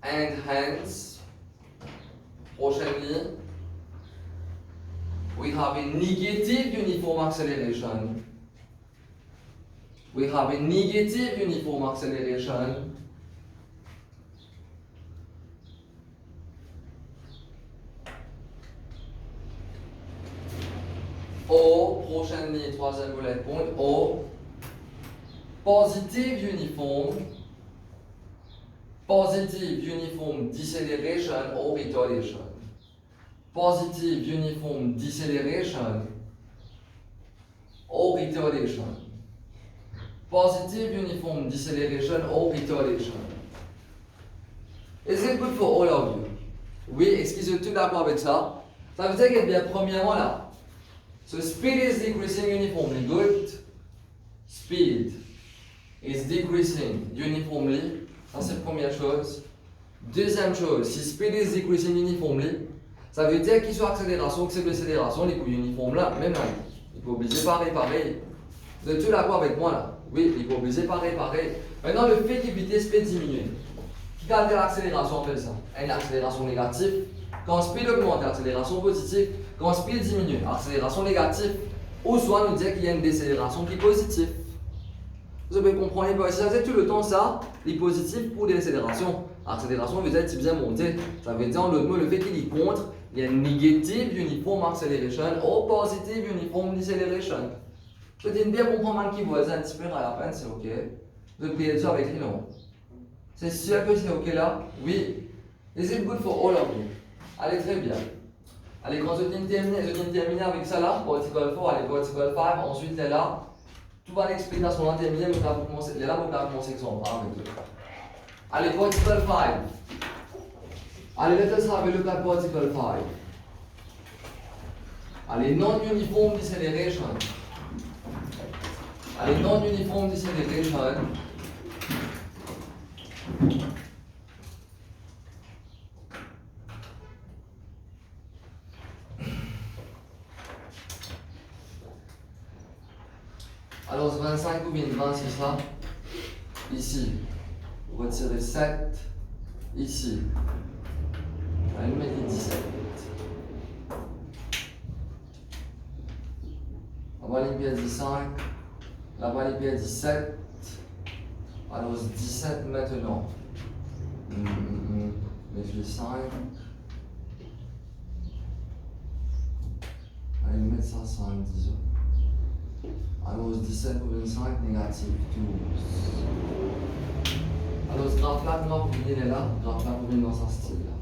And hence, prochaine ligne, we have a negative uniform acceleration. We have a negative uniform acceleration. Or, prochaine ligne, troisième bullet point, or positive uniform deceleration or retardation. Positive uniform deceleration or retardation. positive uniform deceleration or retardation. Is it good for all of you? Oui, est-ce qu'ils sont tous d'accord avec ça? Ça veut dire que bien premièrement là, so speed is decreasing uniformly. Good. Speed is decreasing uniformly. Ça c'est la première chose. Deuxième chose, si speed is decreasing uniformly, ça veut dire qu'il soit accélération, que c'est l'accélération, les coups uniformes là, même là, il faut obliger pareil. Vous êtes tous d'accord avec moi là? Oui, il faut obliger pareil. Maintenant, le fait que vitesse peut diminuer. Qui garde l'accélération, on fait ça? Une accélération négative. Quand speed augmente, accélération positive. Quand speed diminue, accélération négative. Ou soit nous dire qu'il y a une décélération qui est positive. Vous avez compris pas? Si ça fait tout le temps ça, les positifs pour décélération. Accélération veut dire qu'il bien monter. Ça veut dire en d'autres mots, le fait qu'il y contre, il y a une négative uniform acceleration ou positive uniform deceleration. Je dis bien comprendre qui voisin un petit peu à la peine, c'est ok. Vous pliez ça avec lui, non? C'est sûr que c'est ok là? Oui. Is it good for all of you? Allez, très bien. Allez, quand je viens de terminer avec ça là, particle 4, allez, particle 5, ensuite là, tout va l'explication là terminée, mais là, vous commencez exemple avec eux. Allez, particle 5. Allez, let us have a look at particle 5. Allez, non-uniform deceleration. Allez, non-uniform deceleration. Alors, 25 ou bien 20, c'est ça? Ici. Vous retirez 7. Ici. Allez, nous mettez 17. Là-bas, les pieds 5. Là-bas, les pieds 17. Alors, 17 maintenant. Mettez 5. Allez, nous mettez ça 5, disons. Alors, 17 pour 25, négatif 12. Alors, ce graphe-là, comment vous venez là? Ce graphe-là, vous venez dans ce style-là.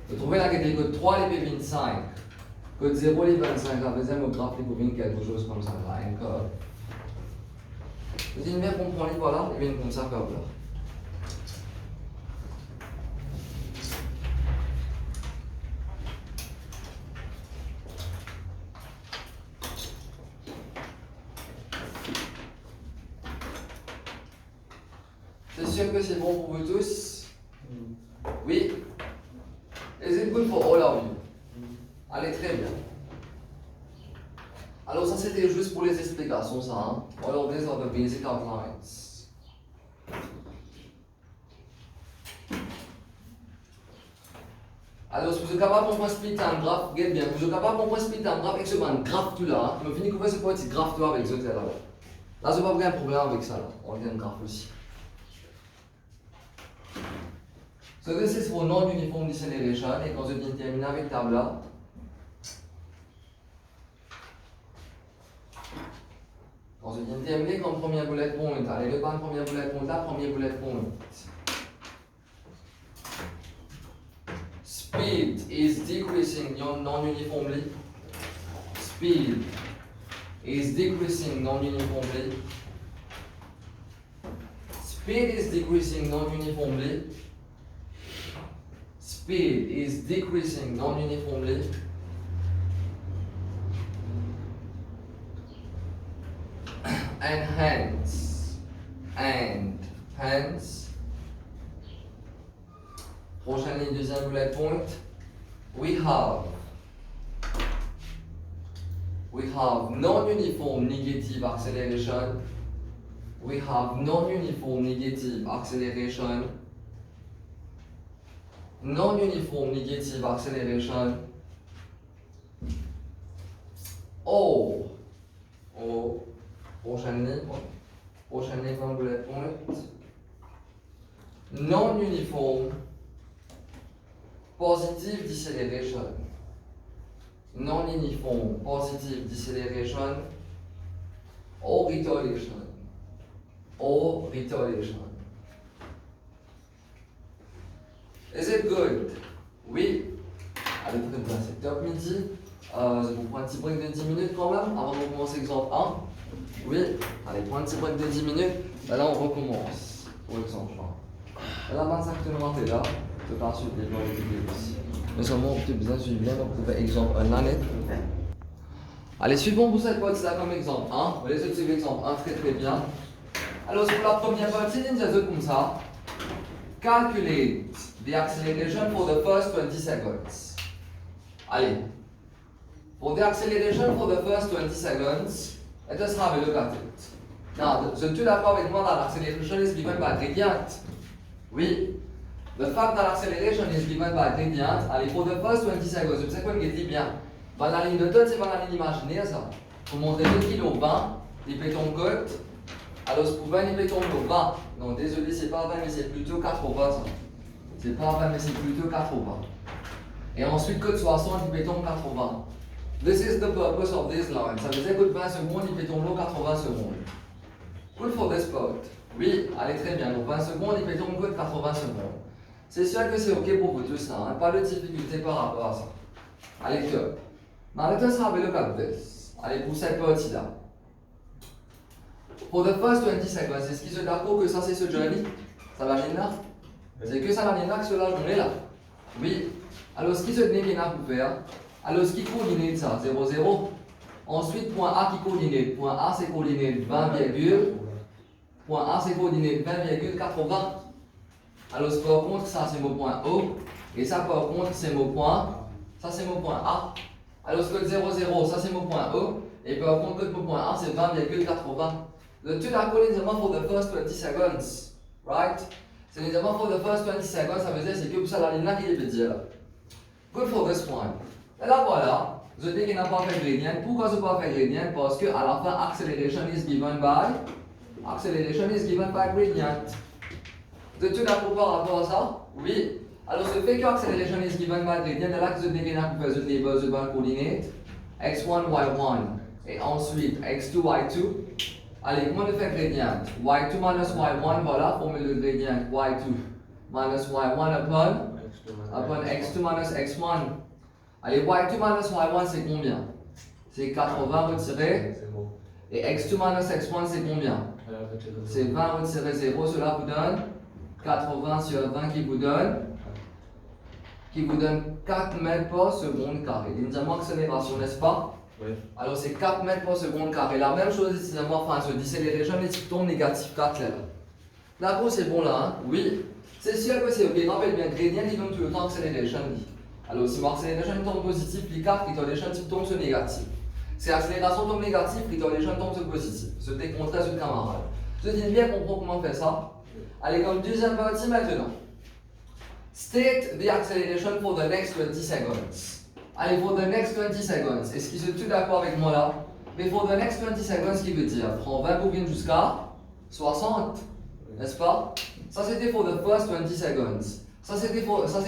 Vous trouvez la catégorie code 3, les P25. Code 0, les 25. La deuxième, au graphe, les P20, quelque chose comme ça, là, un code. Vous dites bien comprendre, voilà, et bien comme ça, comme là. C'est sûr que c'est bon pour vous tous? Oui? Is it good for all of you? Allez, très bien. Alors ça c'était juste pour les explications, ça. Hein? All of these are the basic outlines. Alors si vous êtes capable de comprendre split un graphe, regarde bien, vous êtes capable de comprendre split un graphe avec ce graphe tout là, je me finis de comprendre ce petit graphe tout avec ce là. Là, je n'ai pas vraiment un problème avec ça, là. On a un graphe aussi. So this is for non-uniform deceleration, et quand je viens de terminer avec table là, quand je viens de terminer comme premier bullet point, allez, le pas premier bullet point là, premier bullet point. Speed is decreasing non-uniformly. Speed is decreasing non-uniformly. Speed is decreasing non-uniformly. Speed is decreasing non-uniformly. And hence, prochaine ligne, deuxième bullet point, we have non-uniform negative acceleration. We have non-uniform negative acceleration. Non-uniform negative acceleration. Or, prochaine ligne comme bullet point. Non-uniform positive deceleration. Non-uniform positive deceleration or retardation. Is it good? Oui. Allez, très bien, c'est top midi. Je vous prends un petit break de 10 minutes quand même avant de commencer exemple 1. Oui, allez, prends un petit break de 10 minutes. Et là, on recommence pour exemple 1. Et là, exactement, t'es là. Tu peux ensuite développer les vidéos aussi. Mais seulement, tu as besoin de suivre bien pour faire exemple 1 l'année. Allez, suivons pour cette partie-là comme exemple 1. Vous allez suivre exemple 1 très très bien. Alors, pour la première partie, on a comme ça. Calculate the acceleration for the first 20 seconds. Allez. For the acceleration for the first 20 seconds, let us have a look at it. Now, the two d'accord avec moi that acceleration is given by gradient. Oui. The fact that acceleration is given by gradient, allez, for the first 20 seconds, c'est pour ça qu'on dit bien. Dans la ligne de temps, c'est pas la ligne imaginaire, ça. Pour montrer 2 kg 20, il fait ton code. Alors, pour 20, il fait ton 20. Non, désolé, c'est pas 20, mais c'est plutôt 80, ça. C'est pas 20, mais c'est plutôt 80. Et ensuite, code 60, il fait ton 80. This is the purpose of this line. Ça veut dire que 20 secondes, il fait tomber 80 secondes. Good for this part. Oui, allez très bien. Donc 20 secondes, il fait tomber 80 secondes. C'est sûr que c'est ok pour vous tous, hein? Pas de difficulté par rapport à ça. Allez, top. Now let us have a look at this. Allez, pour cette partie-là. For the first 20 seconds, est-ce qu'il se d'accord que ça c'est ce journey? Ça va venir là? C'est que ça va venir là que cela journée là? Oui. Alors, ce qui se donne là pour faire? Alors, ce qui coordonne ça, 0, 0. Ensuite, point A qui coordonne. Point A, c'est coordonné 20, point A, c'est coordonné 20,80. Alors, par contre, ça, c'est mon point O. Et ça, par contre, c'est mon point. Ça, c'est mon point A. Alors, ce que 0, 0, ça, c'est mon point O. Et par contre, mon point A, c'est 20,80. Le tout d'accord, les éléments for the first 20 seconds. Right? C'est les éléments for the first 20 seconds, ça veut dire c'est que pour ça, la ligne là qui est petite là. Good for this one. Et là voilà, je dis qu'il n'a pas fait gradient. Pourquoi je n'ai pas fait gradient? Parce que à la fin, acceleration is given by gradient. Vous êtes tous d'accord par rapport à ça? Oui. Alors, ce fait que acceleration is given by gradient, et là que je dis qu'il n'a pas fait de coordinate x1, y1, et ensuite x2, y2. Allez, comment on fait gradient? y2 minus y1, voilà, formule de gradient y2 minus y1 upon x2 minus x1. Allez, y2 minus y1 c'est combien? C'est 80 retiré. Et x2 minus x1 c'est combien? C'est 20 retiré 0, cela vous donne 80 sur 20 qui vous donne 4 mètres par seconde carré. Évidemment, accélération, n'est-ce pas? Oui. Alors c'est 4 mètres par seconde carré. La même chose ici, enfin, se décélération, les types négatif 4 là. D'accord, c'est bon là, hein? Oui. C'est sûr que c'est ok. Rappelle bien, gradient qui donne tout le temps accélération. Alors, si mon accélération tombe positif, les 4 retardation tombe sur négatif. Si l'accélération tombe négative, retardation tombe sur positif. C'était contraire sur le camarade. Je dis bien comprendre comment on fait ça. Allez, comme deuxième partie maintenant. State the acceleration for the next 20 seconds. Allez, for the next 20 seconds. Est-ce qu'ils sont tous d'accord avec moi là? Mais for the next 20 seconds, ce qui veut dire, prends 20 bobines jusqu'à 60. N'est-ce pas? Ça c'était for the first 20 seconds. Ça c'est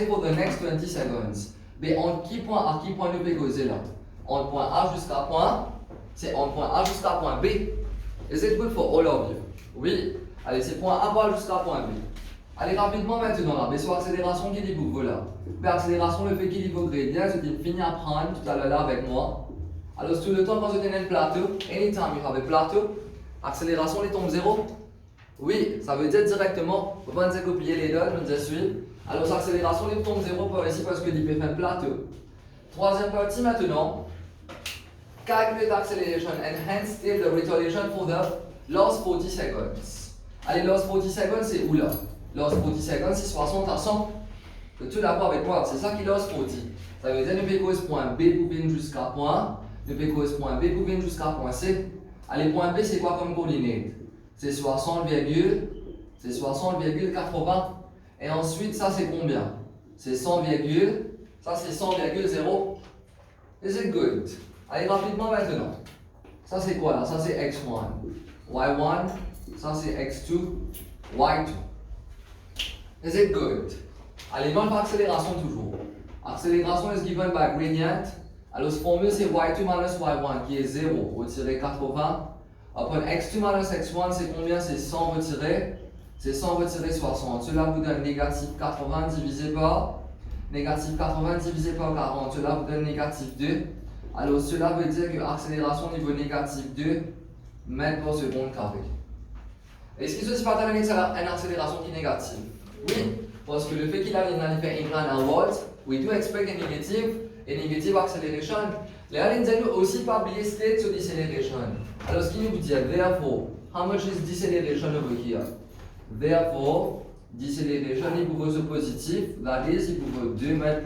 for the next 20 seconds. Mais entre qui point à qui point nous peut causer là? Entre point A jusqu'à point, c'est entre point A jusqu'à point B. Is it good for all of you? Oui. Allez, c'est point A jusqu'à point B. Allez, rapidement maintenant là. Mais sur accélération qui dit vous là. Mais accélération, le fait qu'il dit vous gradient, je dis fini à prendre tout à l'heure là avec moi. Alors, tout le temps quand je tenais le plateau, anytime you have a plateau, accélération les tombe 0. Oui, ça veut dire directement, vous pouvez copier les deux, je suis. Alors, l'accélération les tombe 0 par ici parce que il peut faire un plateau. Troisième partie maintenant. Calculate acceleration and hence state the retardation for the last 40 seconds. Allez, last 40 seconds, c'est où là? Last 40 seconds, c'est 60 à 100. Tout d'accord avec moi, c'est ça qui last 40. Ça veut dire nous cause point B pour venir jusqu'à point. Nous cause point B pour venir jusqu'à point C. Allez, point B, c'est quoi comme coordinate? C'est 60,80. Et ensuite, ça c'est combien? C'est 100, ça c'est 100,0. Is it good? Allez, rapidement maintenant. Ça c'est quoi là? Ça c'est x1, y1, ça c'est x2, y2. Is it good? Allez, même accélération toujours. Accélération is given by gradient. Alors, ce formule c'est y2 minus y1 qui est 0 retiré 80. Upon x2 minus x1 c'est combien? C'est 100 retiré. C'est 100 retiré 60. Cela vous donne négatif 80 divisé par 40. Cela vous donne négatif 2. Alors cela veut dire que accélération niveau négatif 2 mètres par seconde carré. Est-ce qu'il se passe une accélération qui est négative? Oui, parce que le fait qu'il a une fait incline downwards, we do expect a negative acceleration. Les aliens aussi pas oublier state of deceleration. Alors ce qui nous dit, therefore, how much is deceleration over here? Therefore, deceleration il prouve positif, that is il prouve 2 mètres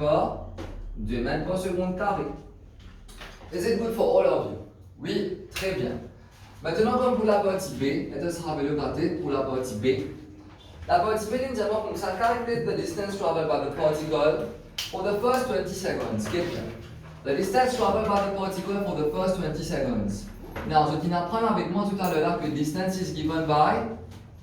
par seconde carré. Is it good for all of you? Oui, très bien. Maintenant, comme pour la partie B, let us have a look at it pour la partie B. La partie B, nous avons comme ça, calculate the distance traveled by the particle for the first 20 seconds. Get bien. The distance traveled by the particle for the first 20 seconds. Now, ce qui n'apprend avec moi tout à l'heure là que distance is given by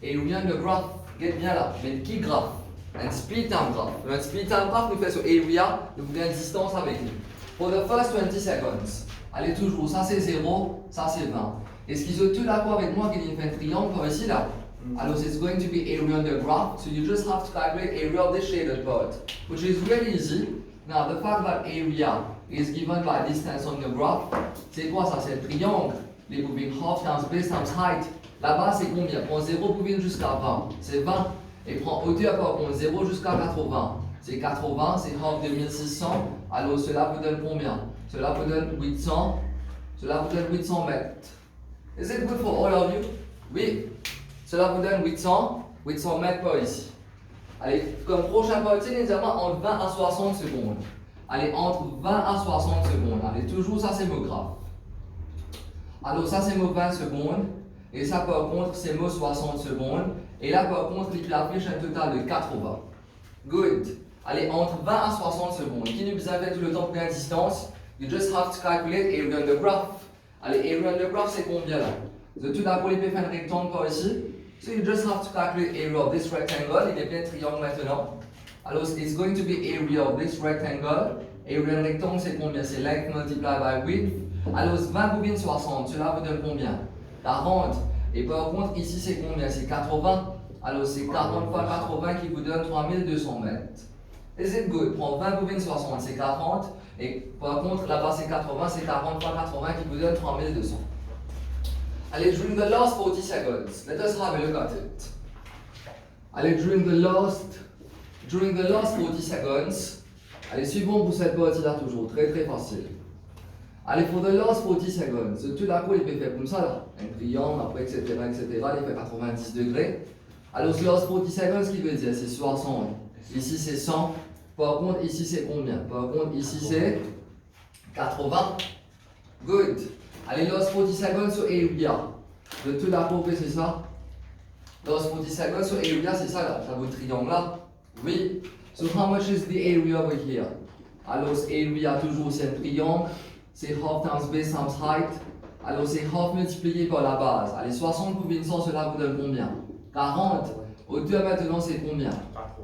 area in the graph. Get bien là. Mais qui graph? Un speed time graph. Un speed time graph nous fait sur area, nous voulons une distance avec nous. For the first 20 seconds. Allez toujours, ça c'est 0, ça c'est 20. Est-ce qu'ils sont tous d'accord avec moi qu'il y a un triangle comme ici là? Alors it's going to be area on the graph, so you just have to calculate area of the shaded part, which is really easy. Now the fact that area is given by distance on the graph, c'est quoi ça? C'est le triangle. Les moving half times base times height. Là-bas c'est combien? Prends 0 moving jusqu'à 20, c'est 20. Et prends hauteur par contre 0 jusqu'à 80. C'est 80, c'est half de 1600. Alors cela vous donne combien? Cela vous donne 800. Cela vous donne 800 mètres. Is it good for all of you? Oui. Cela vous donne 800 mètres par ici. Allez, comme prochain parti, nous avons entre 20 à 60 secondes. Allez, entre 20 à 60 secondes. Allez, toujours ça c'est mon graphe. Alors ça c'est mon 20 secondes. Et ça par contre c'est mon 60 secondes. Et là par contre il affiche un total de 80. Good. Allez, entre 20 à 60 secondes. Qui nous besoin de tout le temps pour la distance? You just have to calculate area on the graph. Allez, area on the graph c'est combien là? De tout d'abord il peut faire un rectangle par ici. So you just have to calculate area of this rectangle. Il est bien triangle maintenant. Alors it's going to be area of this rectangle. Area de rectangle c'est combien? C'est length multiplied by width. Alors 20 bobines 60, cela vous donne combien? 40. Et par contre ici c'est combien? C'est 80. Alors c'est 40 fois 80 qui vous donne 3200 mètres. Is it good? Prends 20 bobines 60, c'est 40. Et par contre là-bas c'est 80, c'est 40 fois 80 qui vous donne 3200. Allez, during the last 40 seconds, let us have a look at it. Allez, during the last 40 seconds, allez, suivons pour cette partie-là toujours, très très facile. Allez, for the last 40 seconds, tout d'accord, il peut faire comme ça là, un triangle, après etc., il fait 90 degrés. Alors, last 40 seconds, ce qui veut dire, c'est 60. Ici c'est 100. Par contre, ici c'est combien? Par contre, ici c'est 80. Good. Allez, last 40 seconds sur area. De tout d'accord, c'est ça? Last 40 seconds sur area, c'est ça là, ça vaut triangle là? Oui. So how much is the area over here? Alors, area toujours c'est un triangle. C'est half times base times height. Alors, c'est half multiplié par la base. Allez, 60 pour 100, cela vous donne combien? 40. Hauteur maintenant, c'est combien?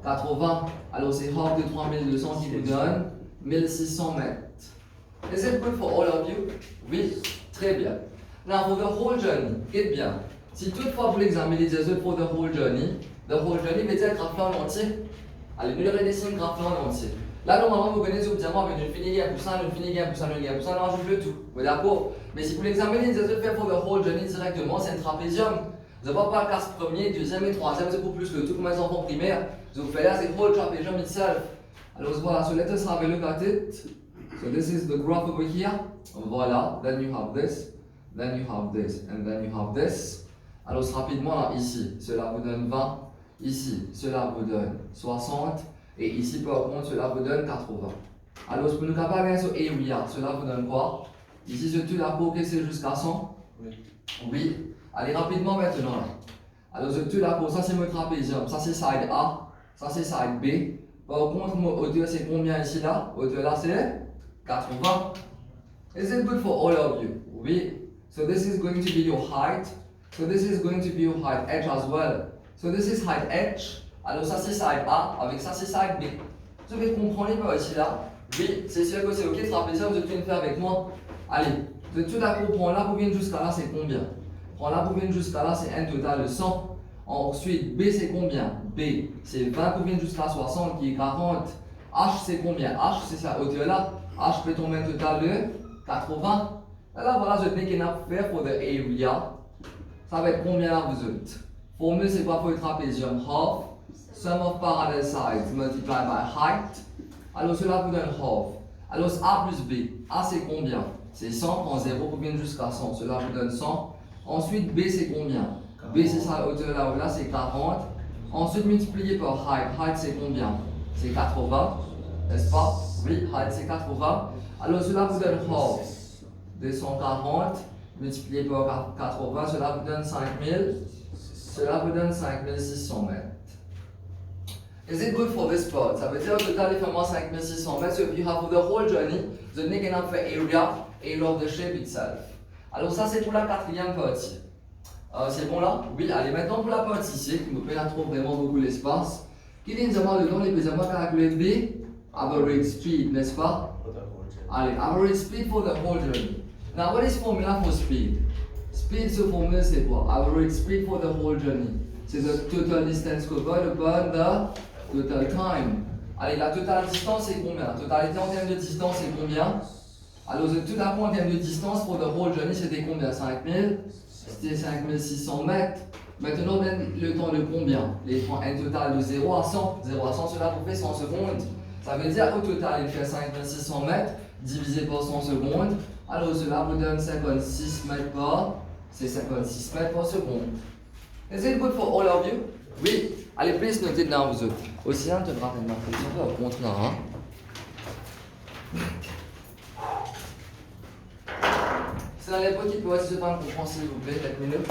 80. Alors, c'est half de 3200 qui vous donne 1600 mètres. Is it good for all of you? Oui, très bien. Now, for the whole journey, get bien. Si toutefois vous l'examinez des autres for the whole journey veut dire graphe en entier. Allez, nous le redessinons graphe en entier. Là, normalement, vous connaissez obligatoirement avec une finie gain pour ça, une finie gain pour ça, une gain pour ça, on rajoute le tout. Vous êtes d'accord? Mais si vous l'examinez des autres faire for the whole journey directement, c'est un trapézium. Vous n'avez pas le classe premier, deuxième et troisième, c'est pour plus le tout comme les enfants primaires. Vous faites là, c'est whole trapezium itself. Alors voilà, so let us have a look at it. So this is the graph over here. Voilà, then you have this, then you have this, and then you have this. Alors rapidement là, ici, cela vous donne 20. Ici, cela vous donne 60. Et ici, par contre, cela vous donne 80. Alors, pour nous capables sur area, cela vous donne quoi? Ici, c'est tout la peau que c'est jusqu'à 100? Oui. Oui. Allez, rapidement maintenant là. Alors, c'est tout la peau, ça c'est mon trapézium. Ça c'est side A, ça c'est side B. Par contre, mon hauteur c'est combien ici là? Hauteur là c'est 80. Is it good for all of you? Oui. So, this is going to be your height. So, this is going to be your height H as well. So, this is height H. Alors ça c'est side A, avec ça c'est side B. Vous devez comprendre par ici là. Oui, c'est sûr que c'est ok, trapézium, vous devez le faire avec moi. Allez, de tout d'accord, prends la bobine jusqu'à là, c'est combien? Prends la bobine jusqu'à là, c'est un total de 100. Ensuite, B c'est combien? B, c'est 20 bobines jusqu'à 60 qui est 40. H c'est combien? H c'est sa hauteur là. H peut tomber un total de 80. Là, voilà, je tenais qu'il y a faire pour the area. Ça va être combien là, vous autres? Formule, c'est quoi pour le trapézium? Half. Sum of parallel sides multiplied by height. Alors, cela vous donne half. Alors, A plus B. A, c'est combien? C'est 100. Prends 0 pour bien jusqu'à 100. Cela vous donne 100. Ensuite, B, c'est combien? B, c'est sa hauteur là, c'est 40. Ensuite, multiplié par height. Height, c'est combien? C'est 80. N'est-ce pas? Oui, height, c'est 80. Alors, cela vous donne half. 240 multiplié par 80, cela vous donne 5000. Cela vous donne 5600 mètres. Is it good for this part? Ça veut dire au total, il fait moins 5600 mètres. So if you have for the whole journey, the neck enough for area of the shape itself. Alors ça, c'est pour la quatrième partie. C'est bon là? Oui, allez, maintenant pour la partie C, qui me fait la trouve vraiment beaucoup l'espace. Qui dit nous avons le nom, les besoins calculer B, average speed, n'est-ce pas? Allez, average speed for the whole journey. Now, what is formula for speed? Speed, ce formula, c'est quoi? Average speed for the whole journey. C'est the total distance covered upon the total time. Allez, la totale distance, c'est combien? La totalité en termes de distance, c'est combien? Alors, tout à coup, en termes de distance pour the whole journey, c'était combien? 5000? C'était 5600 mètres. Maintenant, on donne le temps de combien? Les points n total de 0 à 100. 0 à 100, cela vous fait 100 secondes. Ça veut dire au total, il fait 5600 mètres divisé par 100 secondes. Alors cela vous donne 56 mètres par, c'est 56 mètres par seconde. Is it good for all of you? Oui. Allez, please notez down vous autres. Aussi, on te donnera une marque au contraire. C'est dans les petites boîtes de pain qu'on prend s'il vous plaît, 4 minutes.